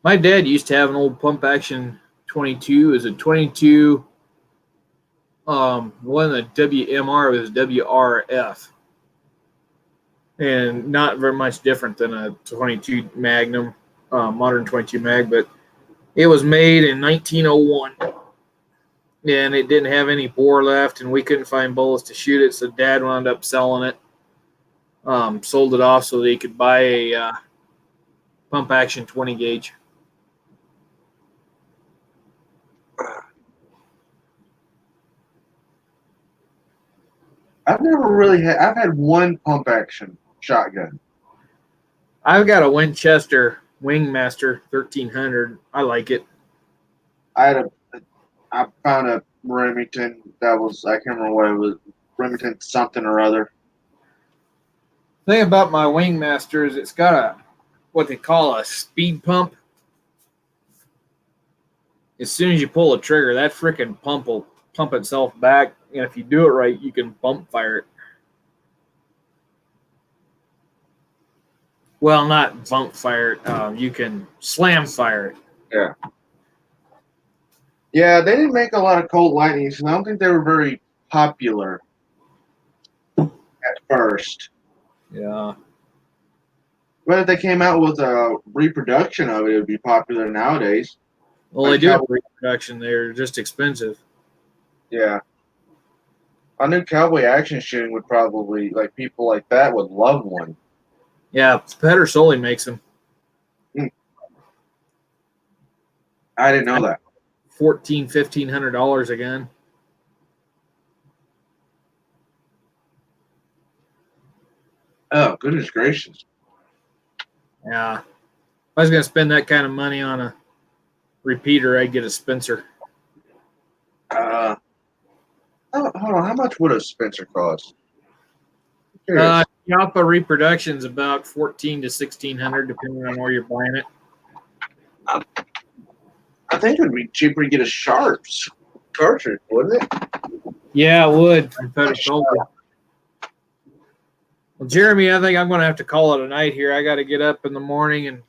My dad used to have an old pump action 22. Is a 22. One of the WMR was WRF. And not very much different than a 22 Magnum, modern 22 Mag, but it was made in 1901, and it didn't have any bore left, and we couldn't find bullets to shoot it, so Dad wound up selling it, sold it off so that he could buy a pump action 20 gauge. I've never really had. I've had one pump action shotgun. I've got a Winchester Wingmaster 1300. I like it. I found a Remington that was, I can't remember what it was, Remington something or other. The thing about my Wingmaster is it's got what they call a speed pump. As soon as you pull the trigger, that freaking pump will pump itself back, and if you do it right, you can bump fire it. Well, not bump fire it. You can slam fire it. Yeah. Yeah, they didn't make a lot of Colt Lightnings, and I don't think they were very popular at first. Yeah. But if they came out with a reproduction of it, it would be popular nowadays. Well, they do have reproduction. They're just expensive. Yeah. I knew Cowboy Action Shooting would probably, like, people like that would love one. Yeah, Pedersoli makes them. I didn't know that. $1,500 again. Oh, goodness gracious. Yeah. If I was going to spend that kind of money on a repeater, I'd get a Spencer. Hold on, how much would a Spencer cost? Yapa reproduction's about $1,400 to $1,600, depending on where you're buying it. I think it would be cheaper to get a Sharps cartridge, wouldn't it? Yeah, it would. Well, Jeremy, I think I'm going to have to call it a night here. I got to get up in the morning and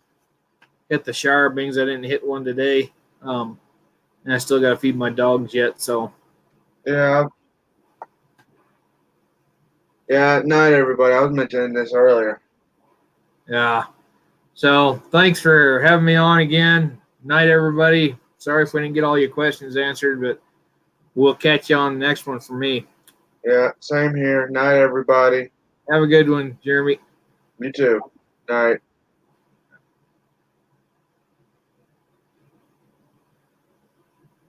hit the shower bings. I didn't hit one today. And I still got to feed my dogs yet, so. Yeah. Yeah, night, everybody. I was mentioning this earlier. Yeah. So thanks for having me on again. Night, everybody. Sorry if we didn't get all your questions answered, but we'll catch you on the next one for me. Yeah, same here. Night, everybody. Have a good one, Jeremy. You too. Night.